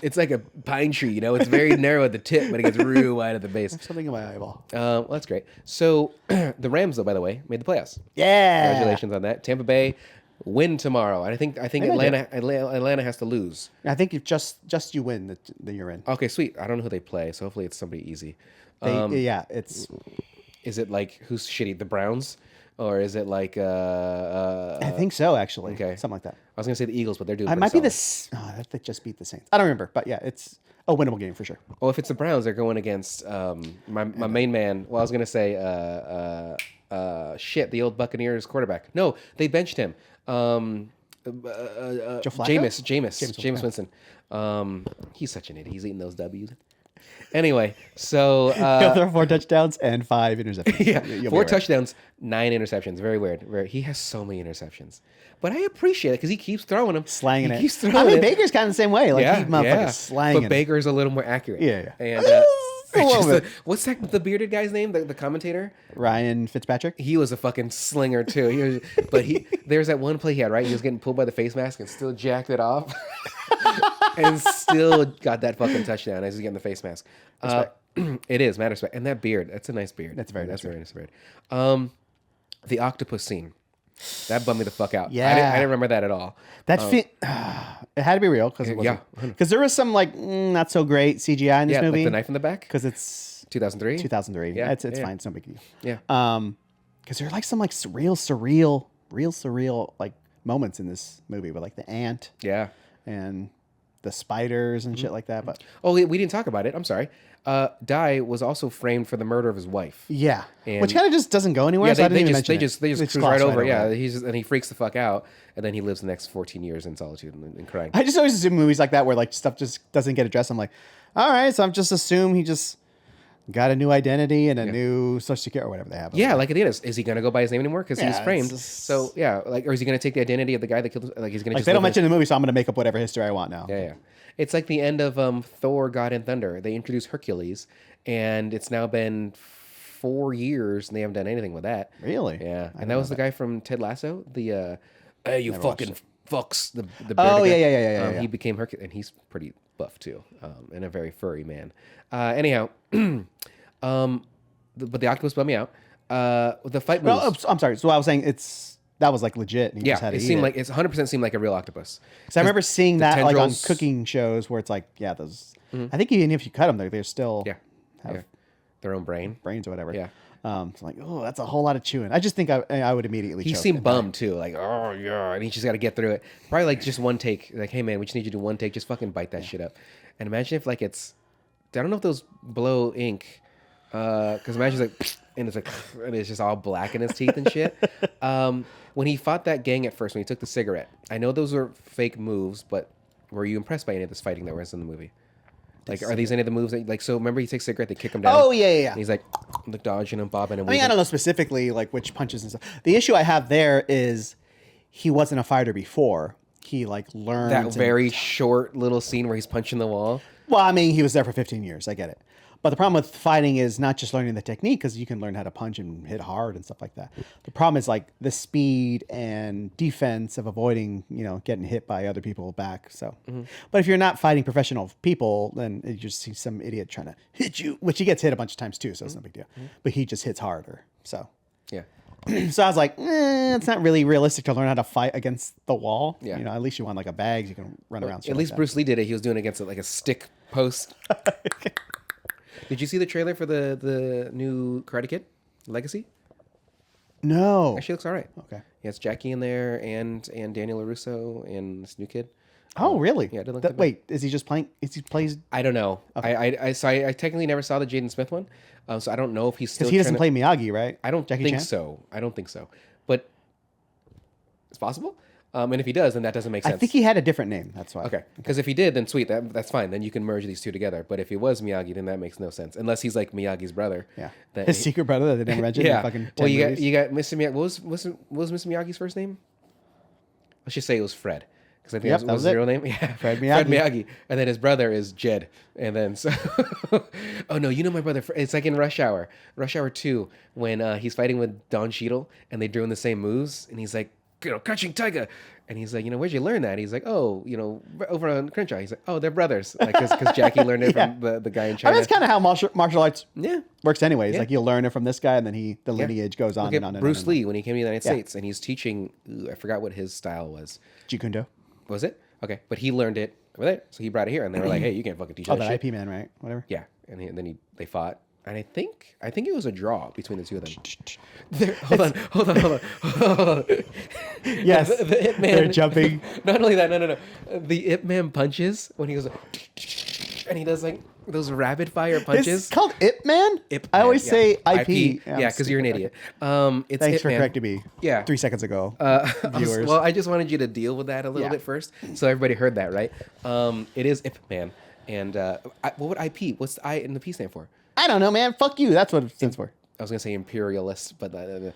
It's like a pine tree. You know, it's very narrow at the tip, but it gets real wide at the base. Something in my eyeball. Well, that's great. So the Rams, though, by the way, made the playoffs. Yeah. Congratulations on that. Tampa Bay win tomorrow. I think Atlanta has to lose. I think if just you win, then you're in. Okay, sweet. I don't know who they play, so hopefully it's somebody easy. It's. Is it like who's shitty? The Browns, or is it like I think so, actually. okay. Something like that. I was gonna say the Eagles, but they're doing. It pretty might be solid. they just beat the Saints. I don't remember, but yeah, it's a winnable game for sure. Well, if it's the Browns, they're going against my main man. Well, I was gonna say the old Buccaneers quarterback. No, they benched him. Joe Flacco? Jameis Winston. He's such an idiot. He's eating those W's. Anyway, so He'll throw 4 touchdowns and 5 interceptions. yeah, You'll be 4 all right. touchdowns, 9 interceptions. Very weird. He has so many interceptions, but I appreciate it because he keeps throwing them, Slanging he it. Keeps throwing I mean, it. Baker's kind of the same way. Like, he motherfucking slanging But Baker's a little more accurate. Yeah. And A little bit. what's the bearded guy's name? The commentator. Ryan Fitzpatrick. He was a fucking slinger too. There's that one play he had, right? He was getting pulled by the face mask and still jacked it off, and still got that fucking touchdown as he's getting the face mask. It is mad respect, and that beard. That's a nice beard. That's a very nice very nice beard. The octopus scene that bummed me the fuck out. Yeah. I didn't remember that at all. It had to be real because it wasn't. Because there was some like not so great CGI in this movie. Like the knife in the back. Because it's 2003. 2003. Yeah, It's fine. It's no big deal. Yeah. Because there are like some like surreal like moments in this movie with like the ant Yeah. and the spiders and shit like that. But Oh, we didn't talk about it. I'm sorry. Dai was also framed for the murder of his wife. yeah, And- which kind of just doesn't go anywhere. Yeah, so I they didn't even just mention they it. just cruise gloss right over. Yeah, it. and he freaks the fuck out, and then he lives the next 14 years in solitude and crying. I just always assume movies like that where like stuff just doesn't get addressed. I'm like, All right, so I'm just assume he just got a new identity and a new social security or whatever they have. Yeah, like at the end, is he gonna go by his name anymore because he was Yeah, framed? it's just- So yeah, like, or is he gonna take the identity of the guy that killed? Like he's gonna Like just they don't live in- mention in the movie, so I'm gonna make up whatever history I want now. Yeah, yeah. It's like the end of Thor: God and Thunder. They introduced Hercules, and it's now been 4 years, and they haven't done anything with that. Really? Yeah, I and that was the guy from Ted Lasso. The hey, you Never watched fucking fucks. The Oh, bearded yeah, guy. yeah. He became Hercules, and he's pretty buff too, and a very furry man. Anyhow, but the octopus bummed me out. The fight moves. Well, I'm sorry. So I was saying that was like legit. And he Yeah, just had to it eat seemed like it's 100% seemed like a real octopus. So I remember seeing that like on tendrils- cooking shows where it's like, yeah, those. I think even if you cut them, they're still Yeah, their own brain. brains or whatever. Yeah. So like, oh, that's a whole lot of chewing. I just think I would immediately. He choke seemed and die. bummed too, like oh yeah, and he just got to get through it. Probably like just one take. Like, hey man, we just need you to do one take. Just fucking bite that shit up. And imagine if like it's, I don't know if those blow ink, because imagine it's like, and it's like, and it's just all black in his teeth and shit. When he fought that gang at first, when he took the cigarette, I know those were fake moves, but were you impressed by any of this fighting that was in the movie? Like, are these any of the moves that, like, so remember he takes a cigarette, they kick him down? Oh, yeah. And he's like dodging and bobbing and I mean, I don't know specifically like which punches and stuff. The issue I have there is he wasn't a fighter before. He like learned that very short little scene where he's punching the wall. Well, I mean, he was there for 15 years. I get it. But the problem with fighting is not just learning the technique, because you can learn how to punch and hit hard and stuff like that. The problem is like the speed and defense of avoiding, getting hit by other people back. So, but if you're not fighting professional people, then you just see some idiot trying to hit you, which he gets hit a bunch of times too. So it's no big deal. But he just hits harder. So, Yeah. so I was like, it's not really realistic to learn how to fight against the wall. Yeah. At least you want like a bag, so you can run around. At least Bruce Lee did it. He was doing it against like a stick post. Did you see the trailer for the new Karate Kid Legacy? No. Actually, looks all right. Okay. Yeah, it's Jackie in there and Daniel LaRusso and this new kid. Oh, really? Yeah, it didn't look that bad. Wait, is he just playing? Is he plays? I don't know. I technically never saw the Jaden Smith one, so I don't know if he's still. Because he doesn't trying play Miyagi, right? I don't Jackie think Chan? so. I don't think so. But it's possible. And if he does, then that doesn't make sense. I think he had a different name. That's why. Okay, because if he did, then sweet, that's fine. Then you can merge these two together. But if he was Miyagi, then that makes no sense, unless he's like Miyagi's brother. Yeah. Then His secret brother that they never mentioned. yeah. In fucking 10 Well, you movies. got Mr. Miyagi. What was Mr. Miyagi's first name? Let's just say it was Fred, because I think that was his it. real name. Yeah, Fred Fred Miyagi. Miyagi, and then his brother is Jed, and then so. Oh no, you know my brother. It's like in Rush Hour 2, when he's fighting with Don Cheadle, and they're doing the same moves, and he's like, Crouching Tiger. And he's like, where'd you learn that? He's like, oh, over on Crenshaw. He's like, oh, they're brothers. Like, because Jackie learned it from the guy in I China. mean, that's kind of how martial arts Yeah. works anyways. Yeah. Like you'll learn it from this guy and then the lineage goes on Look and at on and Bruce on. Lee when he came to the United Yeah. States, and he's teaching, I forgot what his style was. Jeet Kune Do. Was it? Okay. But he learned it over there. So he brought it here, and they were like, hey, you can't fucking teach Oh, that that shit. IP man, right? Whatever. Yeah. And then they fought. And I think it was a draw between the two of them. Hold on. Yes. The Ip Man. They're jumping. Not only that, no. The Ip Man punches when he goes like, and he does like those rapid fire punches. It's called Ip Man? Ip I Man, always yeah. say IP. Yeah, because you're an idiot. It's Thanks Ip for Man. correcting me. Yeah. 3 seconds ago. Viewers. Well, I just wanted you to deal with that a little Yeah. bit first, so everybody heard that, right? It is Ip Man, and what would IP? What's the I and the P stand for? I don't know, man. Fuck you. That's what it stands for. I was gonna say imperialist, but so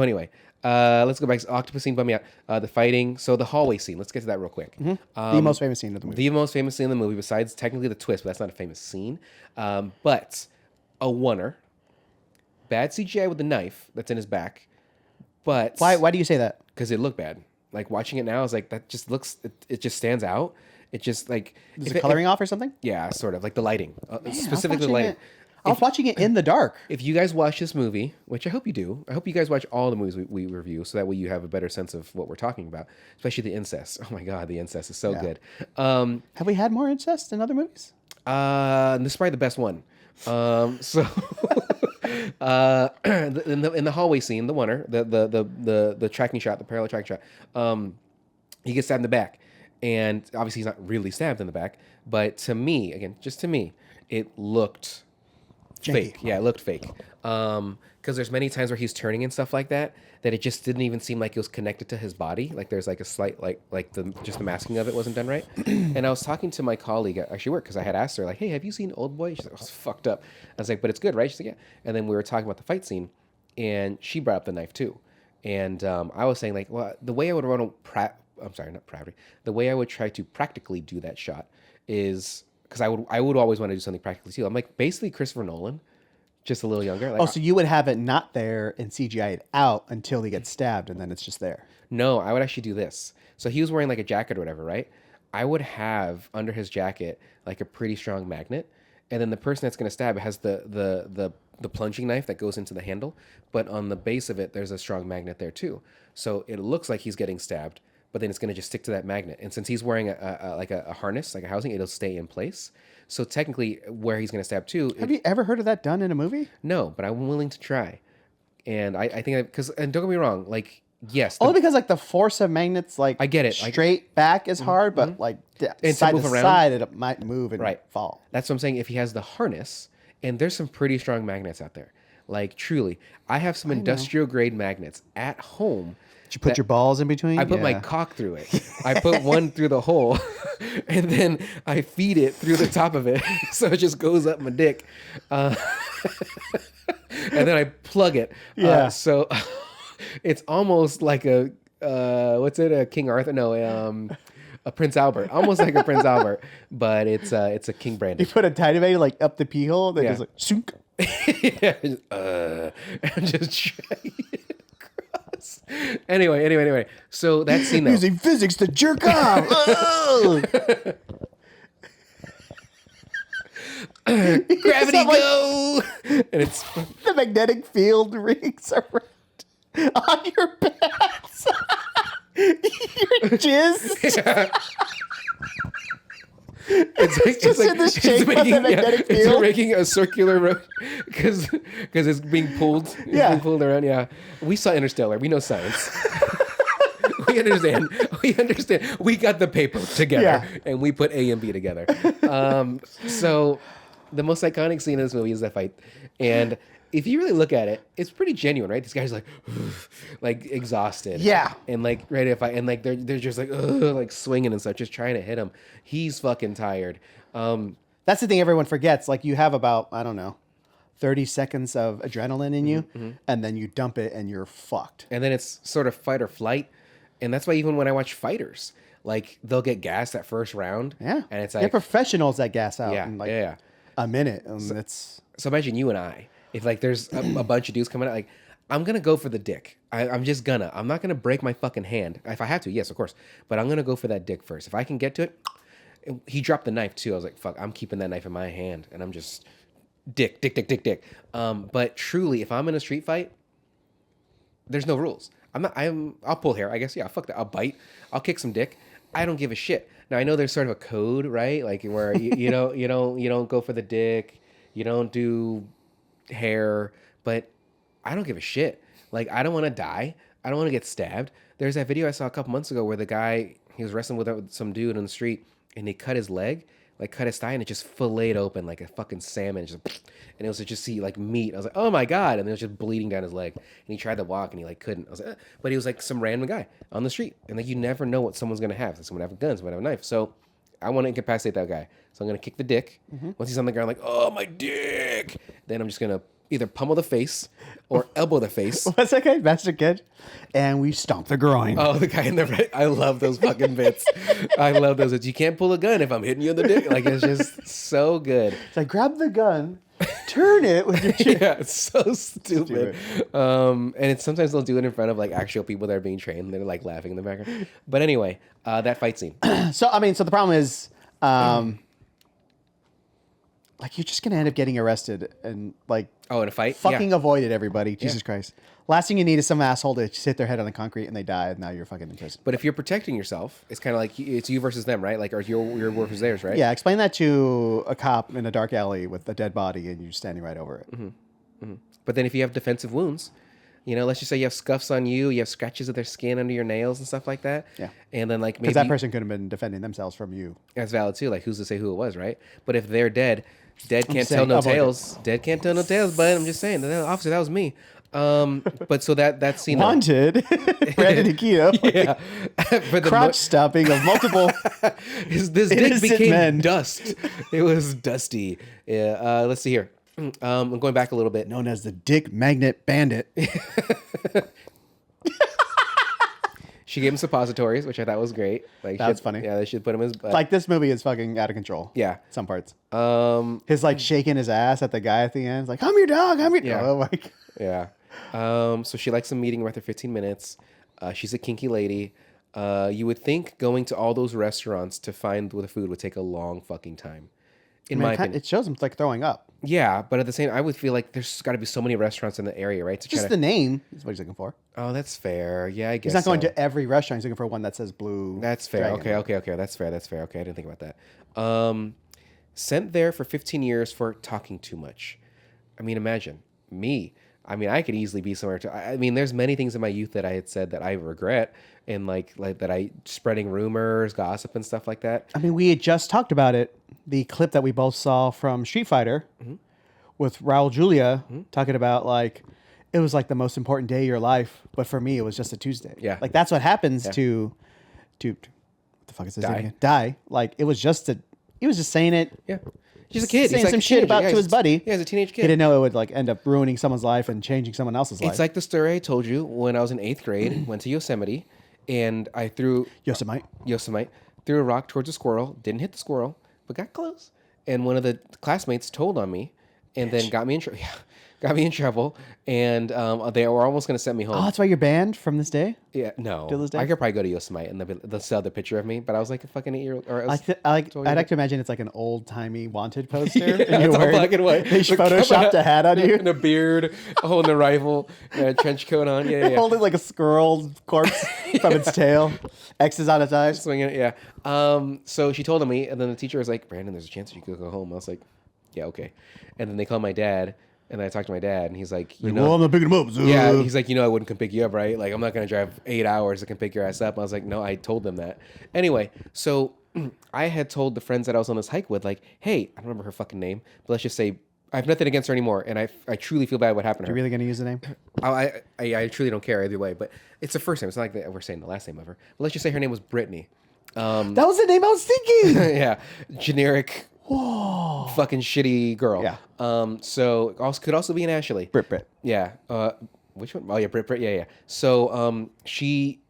anyway, let's go back. Octopus scene bummed me out. The fighting. So the hallway scene. Let's get to that real quick. The most famous scene of the movie. The most famous scene in the movie, besides technically the twist, but that's not a famous scene. But a oneer, bad CGI with the knife that's in his back. But Why do you say that? because it looked bad. Like watching it now, I was like, that just looks. It just stands out. It just like Is it coloring off or something? yeah, sort of like the lighting, Man, I was specifically the watching lighting. it- I was watching it in the dark. If you guys watch this movie, which I hope you do, I hope you guys watch all the movies we review, so that way you have a better sense of what we're talking about, especially the incest. Oh my god, the incest is so Yeah. good. Have we had more incest in other movies? And this is probably the best one. So in the hallway scene, the oneer, the tracking shot, the parallel tracking shot, he gets stabbed in the back, and obviously he's not really stabbed in the back, but to me, again, just to me, it looked Janky. fake. Yeah, it looked fake. Because there's many times where he's turning and stuff like that it just didn't even seem like it was connected to his body. Like there's like a slight just the masking of it wasn't done right. And I was talking to my colleague at actually work because I had asked her like, hey, have you seen Oldboy? She's like, oh, it's fucked up. I was like, but it's good, right? She's like, yeah. And then we were talking about the fight scene, and she brought up the knife too. And I was saying like, well, the way I would the way I would try to practically do that shot is because I would always want to do something practically too. I'm like basically Christopher Nolan, just a little younger. Like, so you would have it not there and CGI it out until he gets stabbed, and then it's just there. No, I would actually do this. So he was wearing like a jacket or whatever, right? I would have under his jacket like a pretty strong magnet, and then the person that's going to stab has the plunging knife that goes into the handle, but on the base of it there's a strong magnet there too. So it looks like he's getting stabbed, but then it's going to just stick to that magnet. And since he's wearing a harness, like a housing, it'll stay in place. So technically, where he's going to stab too. Have you ever heard of that done in a movie? No, but I'm willing to try. And I think because and don't get me wrong, like yes, only because like the force of magnets, like I get it, straight back is hard, but like side to side, it might move and fall. That's what I'm saying. If he has the harness, and there's some pretty strong magnets out there, like truly, I have some industrial grade magnets at home. Did you put your balls in between? I put my cock through it. I put one through the hole, and then I feed it through the top of it, so it just goes up my dick. And then I plug it. Yeah. So it's almost like a a King Arthur? No, a Prince Albert. Almost like a Prince Albert, but it's a King Brandon. You put a tiny bit like up the pee hole, then just like sunk. And just Anyway. So that scene though. Using physics to jerk off. Gravity go! And it's the magnetic field rings around on your pants. Your jizz. Yeah. It's making a circular road because it's being pulled. Being pulled around. Yeah, we saw Interstellar. We know science. We understand. We got the paper together and we put A and B together. So the most iconic scene in this movie is that fight, and if you really look at it, it's pretty genuine, right? This guy's like exhausted, and like ready to fight, and like they're just like swinging and stuff, just trying to hit him. He's fucking tired. That's the thing everyone forgets. Like you have about 30 seconds of adrenaline in you, and then you dump it, and you're fucked. And then it's sort of fight or flight, and that's why even when I watch fighters, like they'll get gassed that first round, and it's like they're professionals that gas out in like a minute, and so imagine you and I. If like there's a bunch of dudes coming out, like I'm gonna go for the dick. I'm not gonna break my fucking hand. If I have to, yes, of course. But I'm gonna go for that dick first. If I can get to it, he dropped the knife too. I was like, fuck, I'm keeping that knife in my hand, and I'm just dick. But truly, if I'm in a street fight, there's no rules. I'll pull hair, I guess. Yeah, fuck that. I'll bite. I'll kick some dick. I don't give a shit. Now I know there's sort of a code, right? Like where you don't go for the dick. You don't do hair, but I don't give a shit. Like I don't want to die. I don't want to get stabbed. There's that video I saw a couple months ago where the guy, he was wrestling with some dude on the street, and they cut his leg, like cut his thigh, and it just filleted open like a fucking salmon, and it was just see like meat. I was like, oh my god, and it was just bleeding down his leg, and he tried to walk and he like couldn't. I was like, but he was like some random guy on the street, and like you never know what someone's gonna have. Someone have a gun, someone have a knife. So I want to incapacitate that guy. So I'm going to kick the dick. Once he's on the ground, like, oh, my dick. Then I'm just going to either pummel the face or elbow the face. What's that guy? Master Kid? And we stomp the groin. Oh, the guy in the right. I love those fucking bits. I love those bits. You can't pull a gun if I'm hitting you in the dick. Like, it's just so good. It's like, grab the gun, turn it with your chin. Yeah, it's so stupid. And it's sometimes they'll do it in front of like actual people that are being trained. They're like laughing in the background. But anyway, that fight scene. So the problem is, like you're just gonna end up getting arrested and like in a fight, fucking avoid it, everybody. Jesus Christ! Last thing you need is some asshole to just hit their head on the concrete and they die, and now you're fucking in prison. But if you're protecting yourself, it's kind of like it's you versus them, right? Like, or your versus theirs, right? Yeah. Explain that to a cop in a dark alley with a dead body, and you're standing right over it. But then if you have defensive wounds, You know, let's just say you have scuffs on you, you have scratches of their skin under your nails and stuff like that. Yeah. And then like maybe Because that person could have been defending themselves from you. that's valid too. Like who's to say who it was, right? But if they're dead, dead can't tell saying, no avoid it. tales. Dead can't tell no tales. But I'm just saying, officer, that was me. But so that scene. Wanted, Brandon Aquino. Yeah. For the Crotch stopping of multiple. this dick innocent became men. dust. It was dusty. Yeah. Let's see here. I'm going back a little bit. Known as the Dick Magnet Bandit. She gave him suppositories, which I thought was great. Like That's funny. Yeah, they should put him in his butt. Like, this movie is fucking out of control. Yeah. Some parts. His His, like, shaking his ass at the guy at the end. It's like, I'm your dog. I'm your Yeah. dog. Oh, my God. Yeah. So she likes a meeting after 15 minutes. She's a kinky lady. You would think going to all those restaurants to find the food would take a long fucking time. In my opinion. It shows him, like, throwing up. Yeah, but at the same, I would feel like there's got to be so many restaurants in the area, right? To Just try the name is what he's looking for. Oh, that's fair. Yeah, I guess He's not going so. to every restaurant. He's looking for one that says Blue. That's fair. Dragon. Okay. That's fair. Okay, I didn't think about that. Sent there for 15 years for talking too much. I mean, imagine me. I mean, I could easily be somewhere. I mean, there's many things in my youth that I had said that I regret, and like that I spreading rumors, gossip, and stuff like that. I mean, we had just talked about it. The clip that we both saw from Street Fighter with Raul Julia talking about, like, it was like the most important day of your life, but for me, it was just a Tuesday. Yeah. Like, that's what happens to what the fuck is his name again? Die. Like, it was just he was just saying it. Yeah. He's a kid. Saying He's like some a shit teenager. about Yeah, to his buddy. Yeah, he's a teenage He kid. didn't know it would, like, end up ruining someone's life and changing someone else's life. It's like the story I told you when I was in 8th grade, went to Yosemite, and I threw Yosemite. threw a rock towards a squirrel, didn't hit the squirrel, but got close. And one of the classmates told on me, and then got me in trouble. Yeah, got me in trouble, and they were almost going to send me home. Oh, that's why you're banned from this day? Yeah, no. Till this day? I could probably go to Yosemite and they'll sell the picture of me, but I was like a fucking 8-year-old. Or I'd like to imagine it's like an old-timey wanted poster. Yeah, and it's all black and white. They photoshopped a hat on you. And a beard, holding a rifle, and a trench coat on. Yeah. Holding like a squirrel corpse from its tail. X's on its eyes. Swinging it, yeah. So she told me, and then the teacher was like, Brandon, there's a chance you could go home. I was like, yeah, okay. And then they called my dad, and I talked to my dad, and he's like, Well, I'm not picking him up. yeah, he's like, I wouldn't come pick you up, right? Like, I'm not going to drive 8 hours to come pick your ass up. I was like, no, I told them that. Anyway, so I had told the friends that I was on this hike with, like, hey, I don't remember her fucking name, but let's just say I have nothing against her anymore, and I truly feel bad what happened to her. You're really going to use the name? I truly don't care either way, but it's the first name. It's not like we're saying the last name of her. But let's just say her name was Brittany. That was the name I was thinking. Yeah, generic, fucking shitty girl. Yeah. So could also be an Ashley. Brit. Yeah. Which one? Oh yeah, Brit. Yeah. So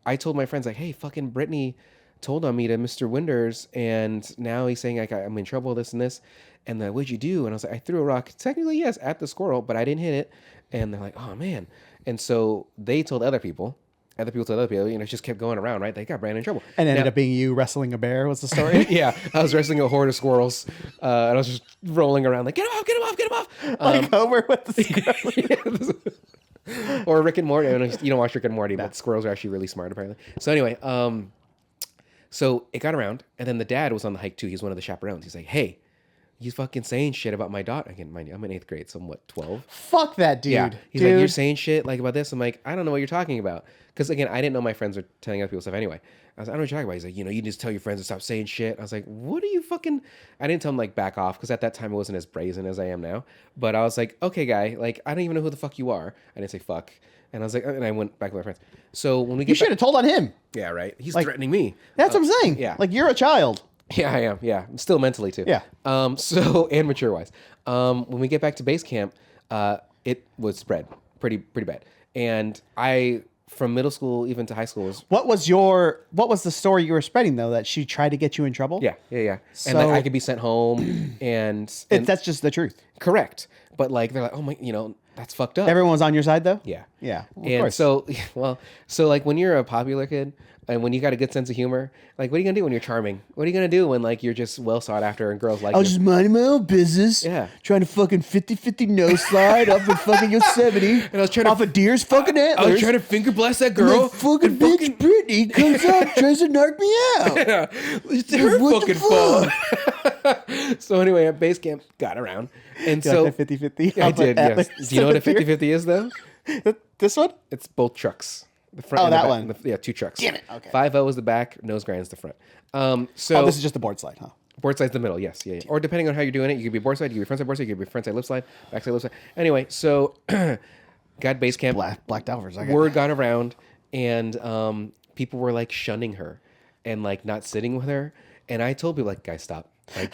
I told my friends like, hey, fucking Brittany told on me to Mr. Winders, and now he's saying like I'm in trouble, this and this. And then what'd you do? And I was like, I threw a rock. Technically, yes, at the squirrel, but I didn't hit it. And they're like, oh man. And so they told other people. Other people told other people. It just kept going around, right? They got Brandon in trouble. And ended up being you wrestling a bear was the story? Yeah, I was wrestling a horde of squirrels, and I was just rolling around like, get him off. Like Homer with the squirrel. Or Rick and Morty. I don't watch Rick and Morty, but squirrels are actually really smart, apparently. So anyway, so it got around, and then the dad was on the hike too. He's one of the chaperones. He's like, hey, you fucking saying shit about my daughter. Again, mind you, I'm in 8th grade, so I'm what, 12? Fuck that dude. Yeah. He's like, you're saying shit like about this? I'm like, I don't know what you're talking about. Because again, I didn't know my friends were telling other people stuff anyway. I was like, I don't know what you're talking about. He's like, you just tell your friends to stop saying shit. I was like, what are you fucking... I didn't tell him like back off, because at that time I wasn't as brazen as I am now. But I was like, okay, guy, like, I don't even know who the fuck you are. I didn't say fuck. And I was like, and I went back with my friends. So when we get You should have told on him. Yeah, right. He's threatening me. That's what I'm saying. Yeah. Like, you're a child. Yeah, I am. Yeah, still mentally too. Yeah. So and mature wise. When we get back to base camp, it was spread pretty bad. And from middle school even to high school was. What was the story you were spreading though? That she tried to get you in trouble? Yeah. So, and like I could be sent home, and that's just the truth. Correct. But like they're like, oh my, that's fucked up. Everyone was on your side though? Yeah. Yeah. Well, of And course. so like when you're a popular kid and when you got a good sense of humor, like what are you gonna do when you're charming? What are you gonna do when like you're just well sought after and girls like I you? was just minding my own business. Yeah. Trying to fucking 50-50 no slide up in fucking Yosemite. And I was trying to off a deer's fucking antlers. I was trying to finger blast that And girl. then fucking bitch Brittany comes up, tries to knock me out. Yeah, it's her What the fucking fault. So anyway, at base camp, got around. And You so like that 50-50? I did, yes. Antlers Do you know what a of the deer? 50-50 is though? This one? It's both trucks. The front. Oh, and the that back, one. yeah, 2 trucks. Damn it. Okay. 5-0 is the back. Nose grind is the front. So Oh, this is just the board slide, huh? board side's the middle. Yes, yeah. Or depending on how you're doing it, you could be board side, you could be front side board side, you could be front side lip slide, back side lip slide. Anyway, so got base camp. Blacked out for a second. Word got around, and people were like shunning her, and like not sitting with her. And I told people like, guys, stop. Like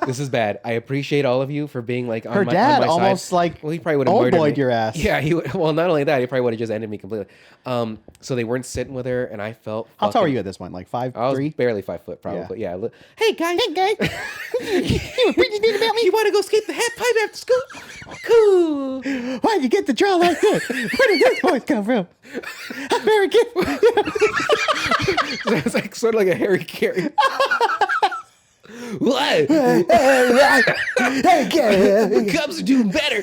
this is bad. I appreciate all of you for being like on Her my, dad on my almost side. like Well, he probably would have murdered Oldboy'd me. your ass. Yeah, well, not only that, he probably would have just ended me completely. So they weren't sitting with her, and I felt. How tall are you at this point? Like 5'3"? I was barely 5 foot, probably. Yeah. Hey guys. Hey guys. You were preaching about me. You want to go skate the half pipe after school? Cool. Why'd you get the draw like this? Where did this voice come from? I'm very good. It's like sort of like a Harry Carey. What? Cubs are doing better.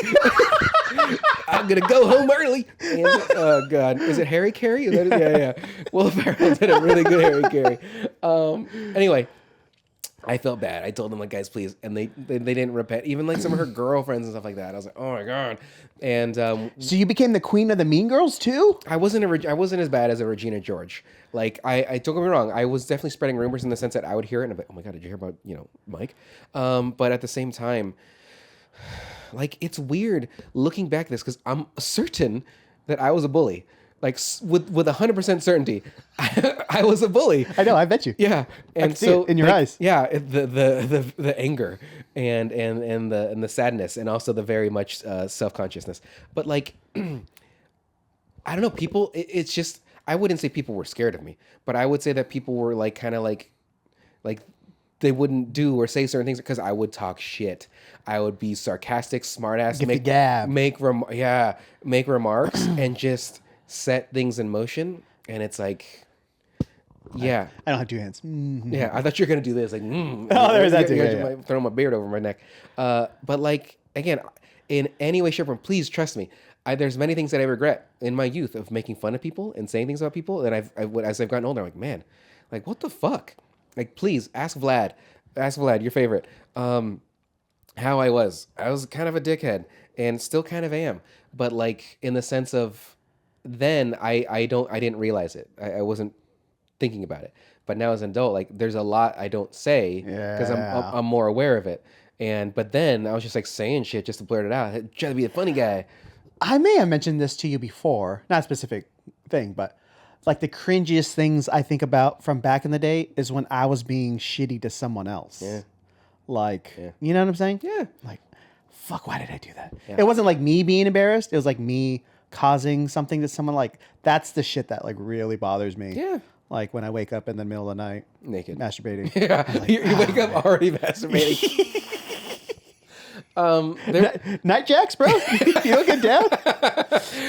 I'm gonna go home early. And, oh God, is it Harry Carey? Is that, yeah. Will Ferrell did a really good Harry Carey. Anyway, I felt bad. I told them like, guys, please, and they didn't repent. Even like some of her girlfriends and stuff like that. I was like, oh my God. And so you became the queen of the Mean Girls too? I wasn't as bad as a Regina George. Like I don't get me wrong, I was definitely spreading rumors in the sense that I would hear it and I'm like, oh my God, did you hear about Mike? But at the same time, like it's weird looking back at this because I'm certain that I was a bully. Like with 100% certainty, I was a bully. I know, I bet you. Yeah, and see it in your eyes. Yeah, the anger and the sadness and also the very much self-consciousness. But like, I don't know, people. It's just I wouldn't say people were scared of me, but I would say that people were like kind of like they wouldn't do or say certain things because I would talk shit. I would be sarcastic, smartass, make remarks, and just set things in motion. And it's like, yeah, I don't have 2 hands. Mm-hmm. Yeah, I thought you were gonna do this. Like, oh, there's that too. Yeah. Throw my beard over my neck. But like again, in any way, shape, or form, please trust me. There's many things that I regret in my youth of making fun of people and saying things about people. And as I've gotten older, I'm like, man, like what the fuck? Like, please ask Vlad, your favorite, how I was. I was kind of a dickhead and still kind of am. But like in the sense of then I didn't realize it. I wasn't thinking about it. But now as an adult, like there's a lot I don't say because I'm more aware of it. But then I was just like saying shit just to blurt it out. Trying to be a funny guy. I may have mentioned this to you before, not a specific thing, but like the cringiest things I think about from back in the day is when I was being shitty to someone else. Yeah. Like, you know what I'm saying? Yeah. Like, fuck, why did I do that? Yeah. It wasn't like me being embarrassed. It was like me causing something to someone. Like, that's the shit that like really bothers me. Yeah. Like when I wake up in the middle of the night. Naked. Masturbating. Yeah. Like, you wake up already masturbating. Night jacks, bro. You looking down?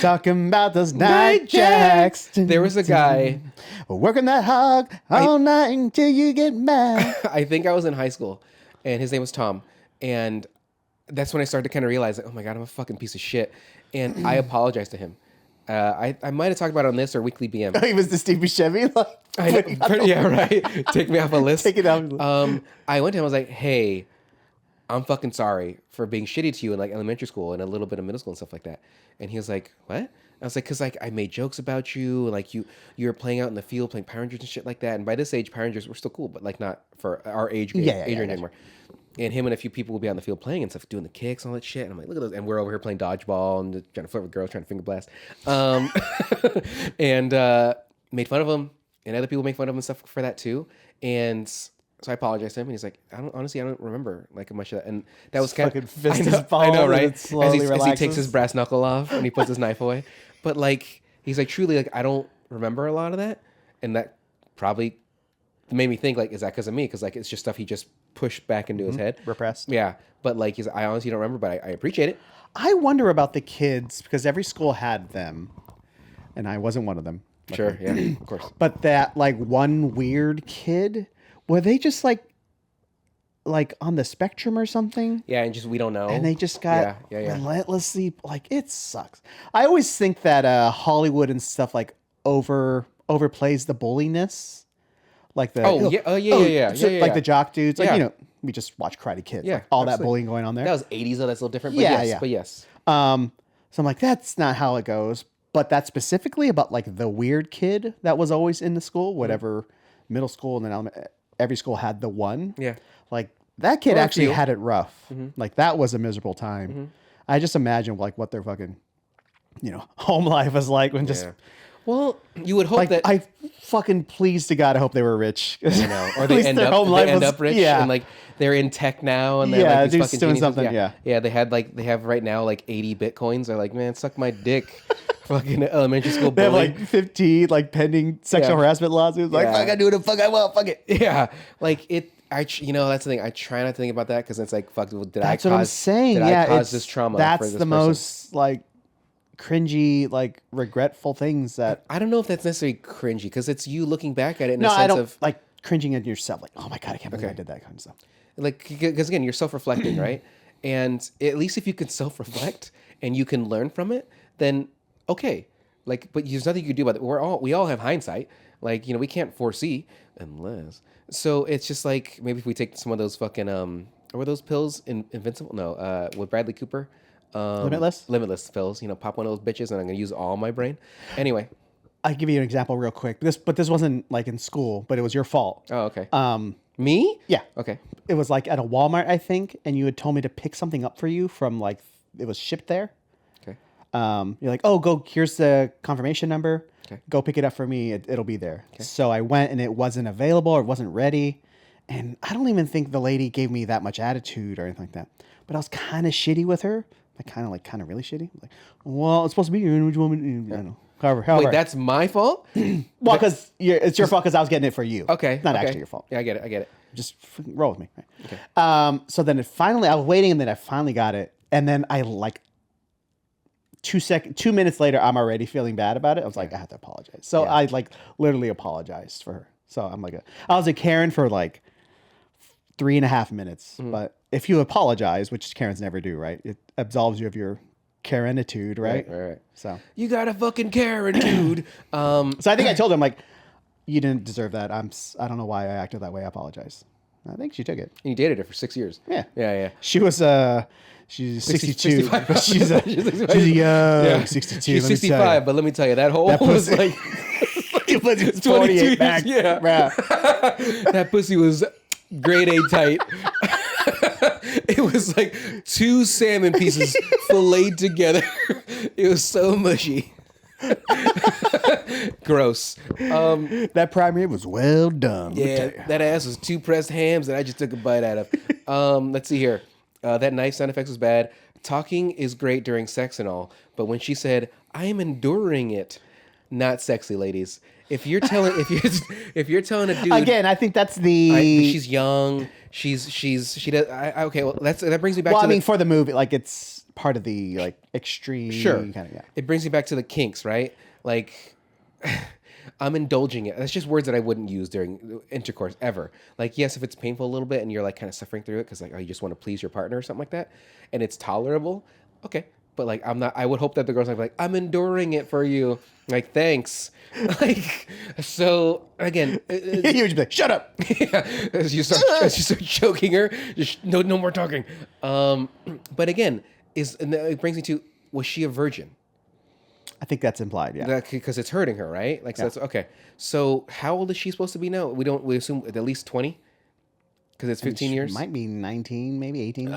Talking about those night jacks. There was a guy working that hog all night until you get mad. I think I was in high school, and his name was Tom, and that's when I started to kind of realize, like, oh my God, I'm a fucking piece of shit, and I apologized to him. I might have talked about it on this or Weekly BM. He was the Steve Buscemi. Like, yeah, right. Take me off a list. Take it out. I went to him. I was like, hey. I'm fucking sorry for being shitty to you in like elementary school and a little bit of middle school and stuff like that. And he was like, what? I was like, cause like I made jokes about you, and like you were playing out in the field playing Power Rangers and shit like that. And by this age, Power Rangers were still cool, but like not for our age range anymore. And him and a few people will be on the field playing and stuff, doing the kicks and all that shit. And I'm like, look at those. And we're over here playing dodgeball and just trying to flirt with girls, trying to finger blast. And made fun of him, and other people make fun of him and stuff for that too. And so I apologized to him, and he's like, I don't remember like much of that. And that was kind of, I know, right? As he takes his brass knuckle off and he puts his knife away. But like, he's like, truly, like, I don't remember a lot of that. And that probably made me think, like, is that because of me? Because like, it's just stuff he just pushed back into his head. Repressed. Yeah. But like, I honestly don't remember, but I appreciate it. I wonder about the kids, because every school had them, and I wasn't one of them. Sure, yeah, of course. But that like one weird kid, were they just like on the spectrum or something? Yeah, and just we don't know. And they just got yeah. relentlessly, like, it sucks. I always think that Hollywood and stuff like overplays the bulliness. Like the like the jock dudes. Like, you know, we just watch Karate Kid. Yeah, like all that bullying going on there. That was 80s though, that's a little different. But but yes. So So I'm like, that's not how it goes. But that's specifically about like the weird kid that was always in the school, whatever middle school and then every school had the one. Yeah. Like that kid Or a actually few. had it rough. Like that was a miserable time. I just imagine like what their fucking, home life was like when just Yeah. Well, you would hope like that I fucking please to God, I hope they were rich. you know, or they end up rich and like they're in tech now and they're like these dude, fucking doing geniuses. something. Yeah. They have right now like 80 bitcoins. They're like, man, suck my dick. Fucking elementary school They have bully. like 15 like pending sexual harassment lawsuits. Like, Yeah. fuck, I do what the fuck I want. Fuck it. Yeah, like it. That's the thing. I try not to think about that because it's like, fuck. That's what I'm saying. Did Yeah, I cause it's- this trauma? That's for this the person? most like cringy, like regretful things that. I don't know if that's necessarily cringy because it's you looking back at it in No, a sense I don't of like cringing at yourself. Like, oh my God, I can't believe I Okay. did that kind of stuff. like because again you're self-reflecting, right? And at least if you can self-reflect and you can learn from it, then okay. Like, but there's nothing you can do about it. We all have hindsight. Like, we can't foresee unless. So it's just like maybe if we take some of those fucking were those pills invincible? No, with Bradley Cooper. Limitless pills. Pop one of those bitches, and I'm gonna use all my brain. Anyway. I'll give you an example real quick. This wasn't like in school, but it was your fault. Oh, okay. Me? Yeah. Okay. It was like at a Walmart, I think, and you had told me to pick something up for you from like it was shipped there. Okay. You're like, oh, go. Here's the confirmation number. Okay. Go pick it up for me. It'll be there. So I went, and it wasn't available or it wasn't ready. And I don't even think the lady gave me that much attitude or anything like that. But I was kind of shitty with her. Kind of really shitty. Like, well, it's supposed to be here. What do you want me to do? I don't know. However. Wait, that's my fault? Well, because it's your fault because I was getting it for you. Okay. It's not okay. actually your fault. Yeah, I get it. Just roll with me. Right? Okay. So then I was waiting, and then I finally got it, and then I like 2 minutes later, I'm already feeling bad about it. I was like, I have to apologize. So I like literally apologized for her. So I'm like, I was a Karen for like 3.5 minutes. But if you apologize, which Karens never do, right? It absolves you of your Karenitude, right? Right. So You got a fucking Karen, dude. I think I told him like, you didn't deserve that. I don't know why I acted that way. I apologize. I think she took it. You dated her for 6 years. Yeah. Yeah. She was she's 62. 65. But she's young, Yeah. 62. She's let me tell 65, but let me tell you, that hole That was pussy- like you. It was 22 48 years, back. yeah. Bruh. that pussy was grade A tight. It was like 2 salmon pieces filleted together. It was so mushy. Gross. That prime rib was well done. let me tell Yeah, you. that ass was 2 pressed hams that I just took a bite out of. Let's see here. That knife sound effects was bad. Talking is great during sex and all, but when she said, "I am enduring it," not sexy, ladies. If you're telling if you're telling a dude Again, I think that's the. she's young, she does. Okay, well that brings me back well, to I mean, for the movie, like it's part of the like extreme. sure. Kind of, yeah. It brings me back to the kinks, right? Like. I'm indulging it. That's just words that I wouldn't use during intercourse ever. Like, yes, if it's painful a little bit and you're like kind of suffering through it because like, oh, you just want to please your partner or something like that, and it's tolerable, okay. But like, I'm not. I would hope that the girl's like, I'm enduring it for you. Like, thanks. Like, so again, You would just be like, shut up. yeah, as you start choking her, just no more talking. But again, and it brings me to, was she a virgin? I think that's implied. Yeah. Because it's hurting her, right? Like, so that's okay. So how old is she supposed to be now? We assume at least 20, because it's 15 years. Might be 19, maybe 18.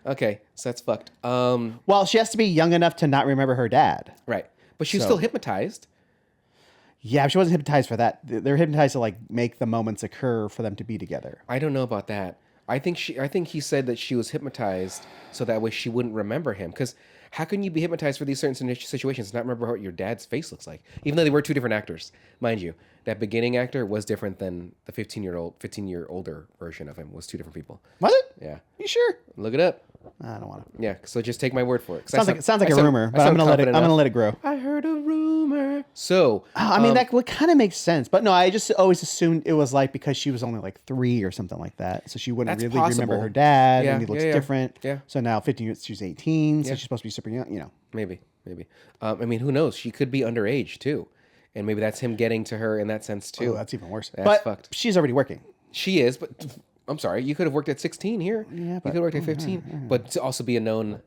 Okay, so that's fucked. Well, she has to be young enough to not remember her dad. Right, but she was still hypnotized. Yeah, she wasn't hypnotized for that. They're hypnotized to like make the moments occur for them to be together. I don't know about that. I think he said that she was hypnotized so that way she wouldn't remember him. Because how can you be hypnotized for these certain situations and not remember what your dad's face looks like? Even though they were 2 different actors, mind you. That beginning actor was different than the 15-year older version of him. Was 2 different people. Was it? Yeah, You sure? look it up. I don't want to. Yeah, so just take my word for it. 'Cause Sounds like a rumor, but I'm gonna let it grow. I heard a rumor. So I mean, that would kind of make sense, but no, I just always assumed it was like because she was only like 3 or something like that, so she wouldn't That's really remember possible. her dad, Yeah, and he looks yeah. different. Yeah. So now 15 years, she's 18, so she's supposed to be super young. maybe. I mean, who knows? She could be underage too, and maybe that's him getting to her in that sense too. Oh, that's even worse. That's but fucked. she's already working. She is, but I'm sorry. You could have worked at 16 here. Yeah, You but could have worked at 15, but to also be a known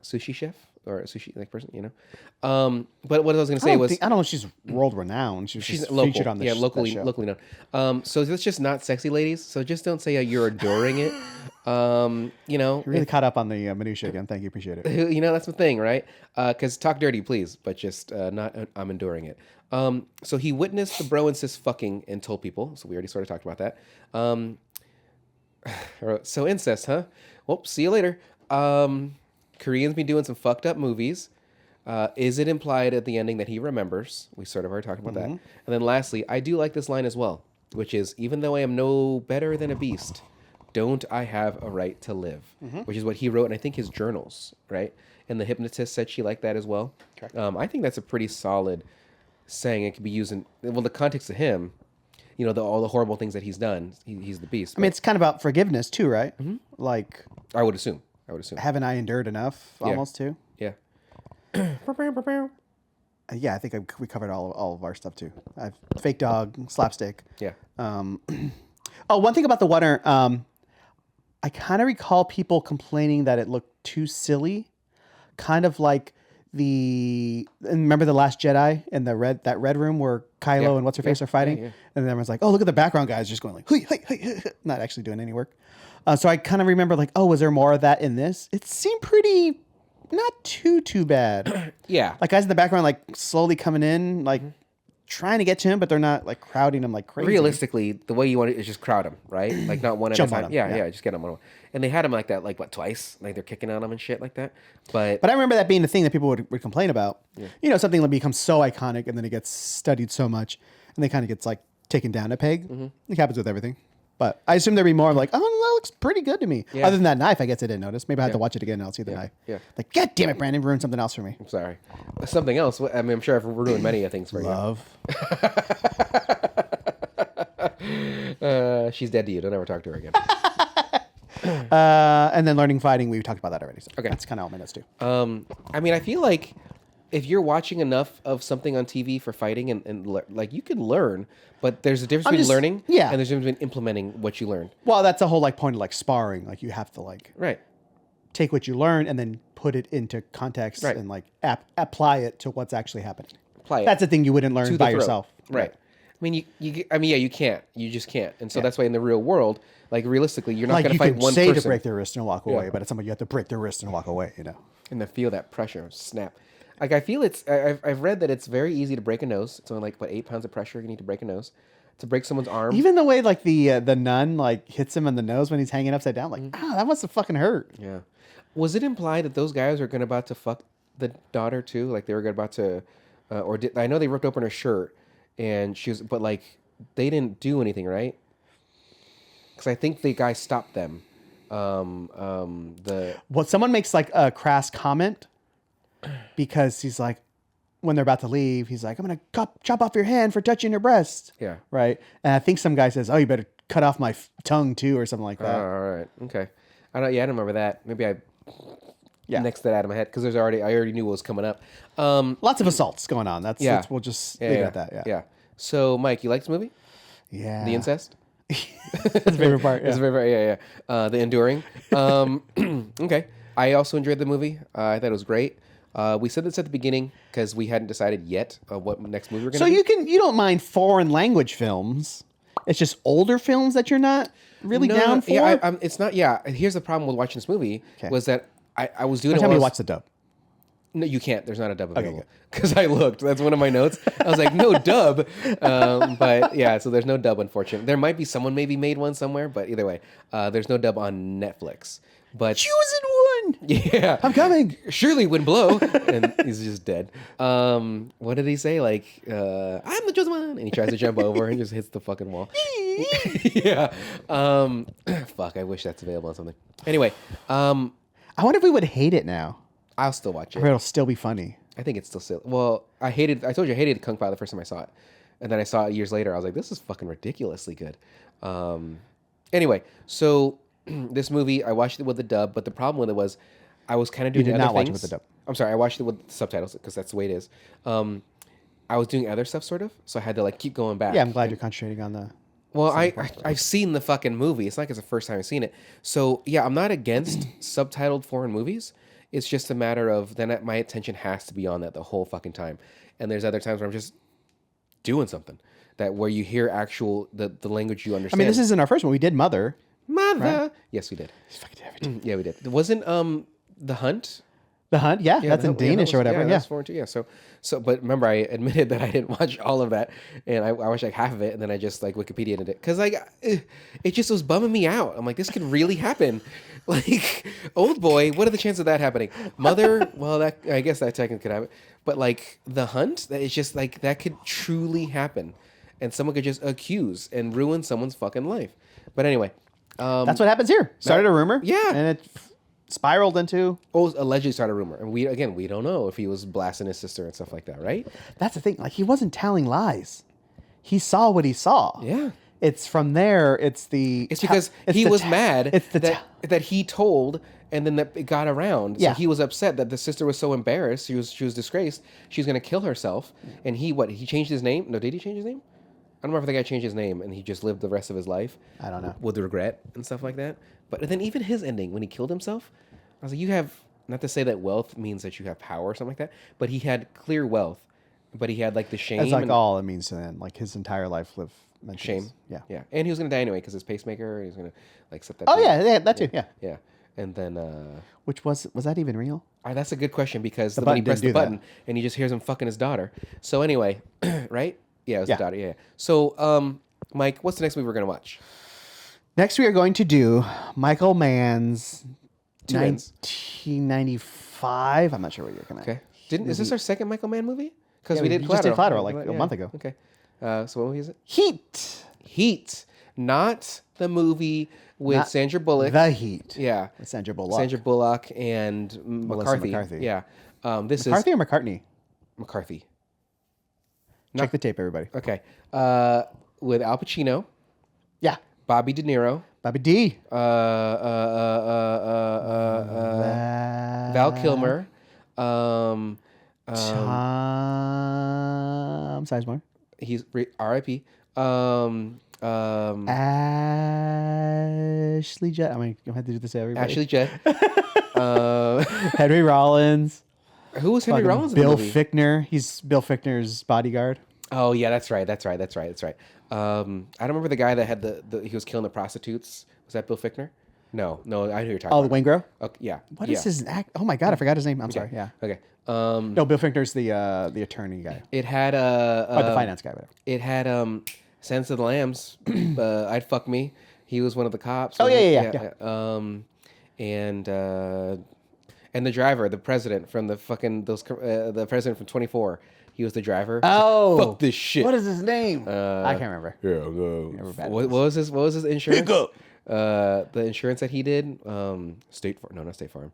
sushi chef. or a sushi like person, you know. But what I was gonna say was I don't know if she's world renowned. She's just local, featured on the locally known. So it's just not sexy, ladies. So just don't say you're adoring it. You know, You're really caught up on the minutia again. Thank you, appreciate it. you know, that's the thing, right? Because talk dirty, please, but just not. I'm enduring it. So he witnessed the bro and sis fucking and told people. So we already sort of talked about that. So incest, huh? Well, see you later. Koreans be doing some fucked up movies. Is it implied at the ending that he remembers? We sort of already talked about that. And then lastly, I do like this line as well, which is, even though I am no better than a beast, don't I have a right to live? Which is what he wrote in, I think, his journals, right? And the hypnotist said she liked that as well. I think that's a pretty solid saying. It could be used in, well, the context of him, you know, all the horrible things that he's done. He's the beast. I mean, it's kind of about forgiveness too, right? Like, I would assume. Haven't I endured enough? Almost too. Yeah. Yeah, I think we covered all of our stuff too. Fake dog, slapstick. Yeah. Oh, one thing about the water, I kind of recall people complaining that it looked too silly, kind of like and remember the Last Jedi in that red room where Kylo and what's her face are fighting, and then everyone's like, "Oh, look at the background guys just going like, hey, hey, hey, hey," not actually doing any work. So I kind of remember like, oh, was there more of that in this? It seemed pretty, not too bad. Yeah. Like guys in the background, like slowly coming in, like trying to get to him, but they're not like crowding him like crazy. Realistically, the way you want it is just crowd him, right? Like not one at a Jump time. on him, Yeah, just get him one. And they had him like that, like what, twice? Like they're kicking on him and shit like that. But I remember that being the thing that people would complain about. Yeah. You know, something that becomes so iconic and then it gets studied so much and then kind of gets like taken down a peg. It happens with everything. But I assume there'd be more like, oh, that looks pretty good to me. Yeah. Other than that knife, I guess I didn't notice. Maybe I have to watch it again and I'll see the knife. Yeah. Like, God damn it, Brandon, ruined something else for me. I'm sorry. Something else. I mean, I'm sure I've ruined many things for you. Love. She's dead to you. Don't ever talk to her again. And then learning fighting, we talked about that already. So okay. That's kind of all my notes too. I mean, I feel like if you're watching enough of something on TV for fighting and like you can learn, but there's a difference between learning and there's a difference between implementing what you learned. Well, that's the whole like point of like sparring. Like you have to like take what you learn and then put it into context and like apply it to what's actually happening. That's the thing you wouldn't learn by yourself. Right. I mean, you can't. You just can't. And so that's why in the real world, like realistically, you're not going to fight one person. You can say to break their wrist and walk away, but it's somebody you have to break their wrist and walk away, you know. And to feel that pressure, snap. Like I feel I've read that it's very easy to break a nose. It's only like, 8 pounds of pressure you need to break a nose. To break someone's arm. Even the way like the nun like hits him in the nose when he's hanging upside down, like, that must have fucking hurt. Yeah. Was it implied that those guys are about to fuck the daughter too? Like they were about to, I know they ripped open her shirt and she was, but like they didn't do anything, right? Because I think the guy stopped them. Someone makes like a crass comment because he's like, when they're about to leave, he's like, I'm going to chop off your hand for touching your breast. Yeah. Right. And I think some guy says, oh, you better cut off my tongue too, or something like that. All right. Okay. I don't remember that. Maybe I next that out of my head because I already knew what was coming up. Lots of assaults going on. We'll just leave it at that. Yeah. So, Mike, you like this movie? Yeah. The incest? That's the favorite part. Yeah. That's the favorite part. The enduring. Okay. I also enjoyed the movie. I thought it was great. We said this at the beginning because we hadn't decided yet what next movie we're going to do. You don't mind foreign language films. It's just older films that you're not really down for? Yeah, it's not. Yeah, here's the problem with watching this movie was that I was doing it. Tell me to watch the dub. No, you can't. There's not a dub available. Because I looked. That's one of my notes. I was like, no dub. But yeah, so there's no dub, unfortunately. There might be someone maybe made one somewhere, but either way, there's no dub on Netflix. But choosing one. Yeah. I'm coming. Surely wind blow. And he's just dead. What did he say? Like, I'm the chosen one. And he tries to jump over and just hits the fucking wall. Yeah. Fuck, I wish that's available on something. Anyway. I wonder if we would hate it now. I'll still watch it. Or it'll still be funny. I think it's still silly. Well, I told you I hated Kung Pao the first time I saw it. And then I saw it years later. I was like, this is fucking ridiculously good. Anyway, so this movie, I watched it with the dub, but the problem with it was I was kind of doing other things. You did not watch it with the dub. I'm sorry, I watched it with subtitles because that's the way it is. I was doing other stuff sort of, so I had to like keep going back. Yeah, I'm glad you're concentrating on the... Well, I've seen the fucking movie. It's not like it's the first time I've seen it. So, yeah, I'm not against subtitled foreign movies it's just a matter of then my attention has to be on that the whole fucking time. And there's other times where I'm just doing something that where you hear actual the language you I understand. mean, this isn't our first one. We did Mother. Right? Yes, we did. Fucking everything. Yeah, we did. It wasn't The Hunt. The Hunt, yeah, that's in Danish or whatever. Yeah, Yeah, that's foreign too. Yeah. So, but remember, I admitted that I didn't watch all of that, and I watched like half of it, and then I just like Wikipedia'd it because like it just was bumming me out. I'm like, this could really happen. Like Oldboy, what are the chances of that happening? Mother, well, that I guess that technically could happen, but like The Hunt, that is just like that could truly happen, and someone could just accuse and ruin someone's fucking life. But anyway, that's what happens here. Started a rumor, yeah. and it spiraled into. Allegedly started a rumor, and we don't know if he was blasting his sister and stuff like that, right? That's the thing. Like, he wasn't telling lies. He saw what he saw. Yeah. It's from there. It's because he was mad that he told, and then that it got around. Yeah. So he was upset that the sister was so embarrassed. She was disgraced. She was going to kill herself. And he changed his name? No, did he change his name? I don't remember if the guy changed his name and he just lived the rest of his life. I don't know. With regret and stuff like that. But then even his ending, when he killed himself, I was like, you have, not to say that wealth means that you have power or something like that, but he had clear wealth. But he had like the shame. That's like all it means to him. Like his entire life lived. Shame. Yeah. Yeah. And he was going to die anyway because his pacemaker, he was going to like set that. Oh, yeah, that too. Yeah. Yeah. And then. Which was that even real? That's a good question because when he pressed the button and he just hears him fucking his daughter. So anyway, right? Yeah, it was the daughter. Yeah. So, Mike, what's the next movie we're going to watch? Next, we are going to do Michael Mann's 1995. I'm not sure what you're going to. Okay. Is this our second Michael Mann movie? Because we just did Collateral like a month ago. Okay. So what movie is it? Heat. Not the movie with Not Sandra Bullock. The Heat. Yeah. With Sandra Bullock. Sandra Bullock and McCarthy. Yeah. This McCarthy is or McCartney? McCarthy. Check the tape, everybody. Okay. With Al Pacino, Yeah. Bobby DeNiro, Bobby D. Val Kilmer, Tom Sizemore. he's R.I.P. Ashley Judd. I mean, you have to do this to everybody. Ashley Judd. Henry Rollins. Who was Henry Rollins? Bill in the movie? Fichtner. He's Bill Fichtner's bodyguard. Oh yeah, that's right. I don't remember the guy that had he was killing the prostitutes. Was that Bill Fichtner? No, I know who you're talking about. Oh, Waingro? Okay, yeah. What is his act? Oh my God, I forgot his name. I'm sorry. Yeah. Okay. No, Bill Fichtner's the attorney guy. It had The finance guy. Whatever. It had Sense of the Lambs. I'd fuck me. He was one of the cops. Oh yeah. And the driver, the president from the fucking the president from 24. He was the driver. Oh, fuck this shit. What is his name? I can't remember. Yeah, what was his insurance? Pick up. The insurance that he did. State Farm. No, not State Farm.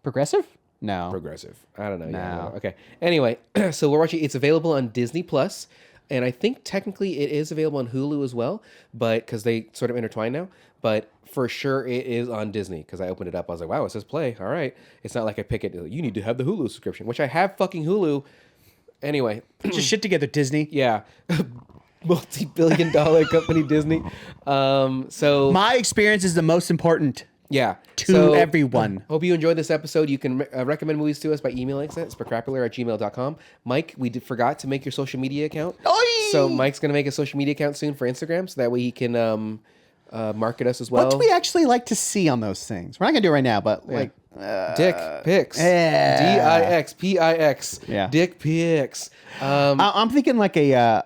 Progressive? No. Progressive. I don't know. No. Yeah, okay. Anyway, so we're watching. It's available on Disney Plus, and I think technically it is available on Hulu as well, but because they sort of intertwine now. But for sure it is on Disney because I opened it up. I was like, wow, it says play. All right. It's not like I pick it. You need to have the Hulu subscription, which I have fucking Hulu. Anyway. Put your shit together, Disney. Yeah. Multi-billion-dollar company Disney. So my experience is the most important. Yeah. To everyone. Hope you enjoyed this episode. You can recommend movies to us by emailing us at specrapular@gmail.com. Mike, we forgot to make your social media account. Oy! So Mike's going to make a social media account soon for Instagram so that way he can market us as well. What do we actually like to see on those things? We're not going to do it right now, but like... Dick pics. Yeah. DIXPIX. Yeah. Dick pics. I'm thinking like a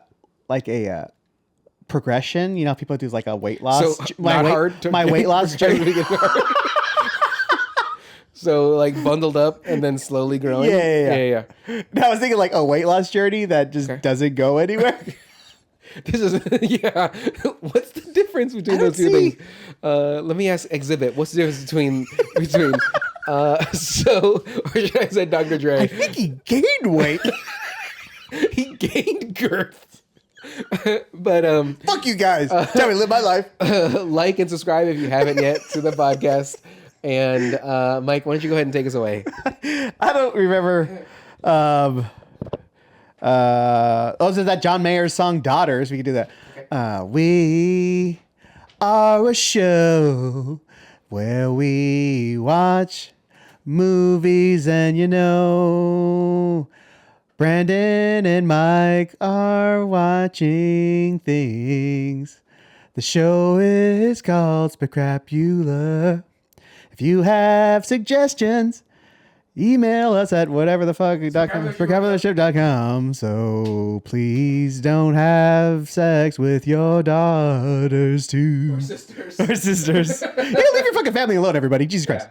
progression. You know, people do like a weight loss. So my weight loss journey. So like bundled up and then slowly growing. Yeah. No, I was thinking like a weight loss journey that just doesn't go anywhere. This is What's the difference between those two things? Let me ask Exhibit. What's the difference between or should I say Dr. Dre? I think he gained weight. He gained girth. But fuck you guys. Tell me, live my life. Like and subscribe if you haven't yet to the podcast. And Mike, why don't you go ahead and take us away? I don't remember. Is that John Mayer's song "Daughters"? We could do that. Okay. We are a show where we watch movies, and Brandon and Mike are watching things. The show is called Specrapular. If you have suggestions, email us at specrapularship.com. So please don't have sex with your daughters too. Or sisters. Or sisters. You leave your fucking family alone, everybody. Jesus Christ.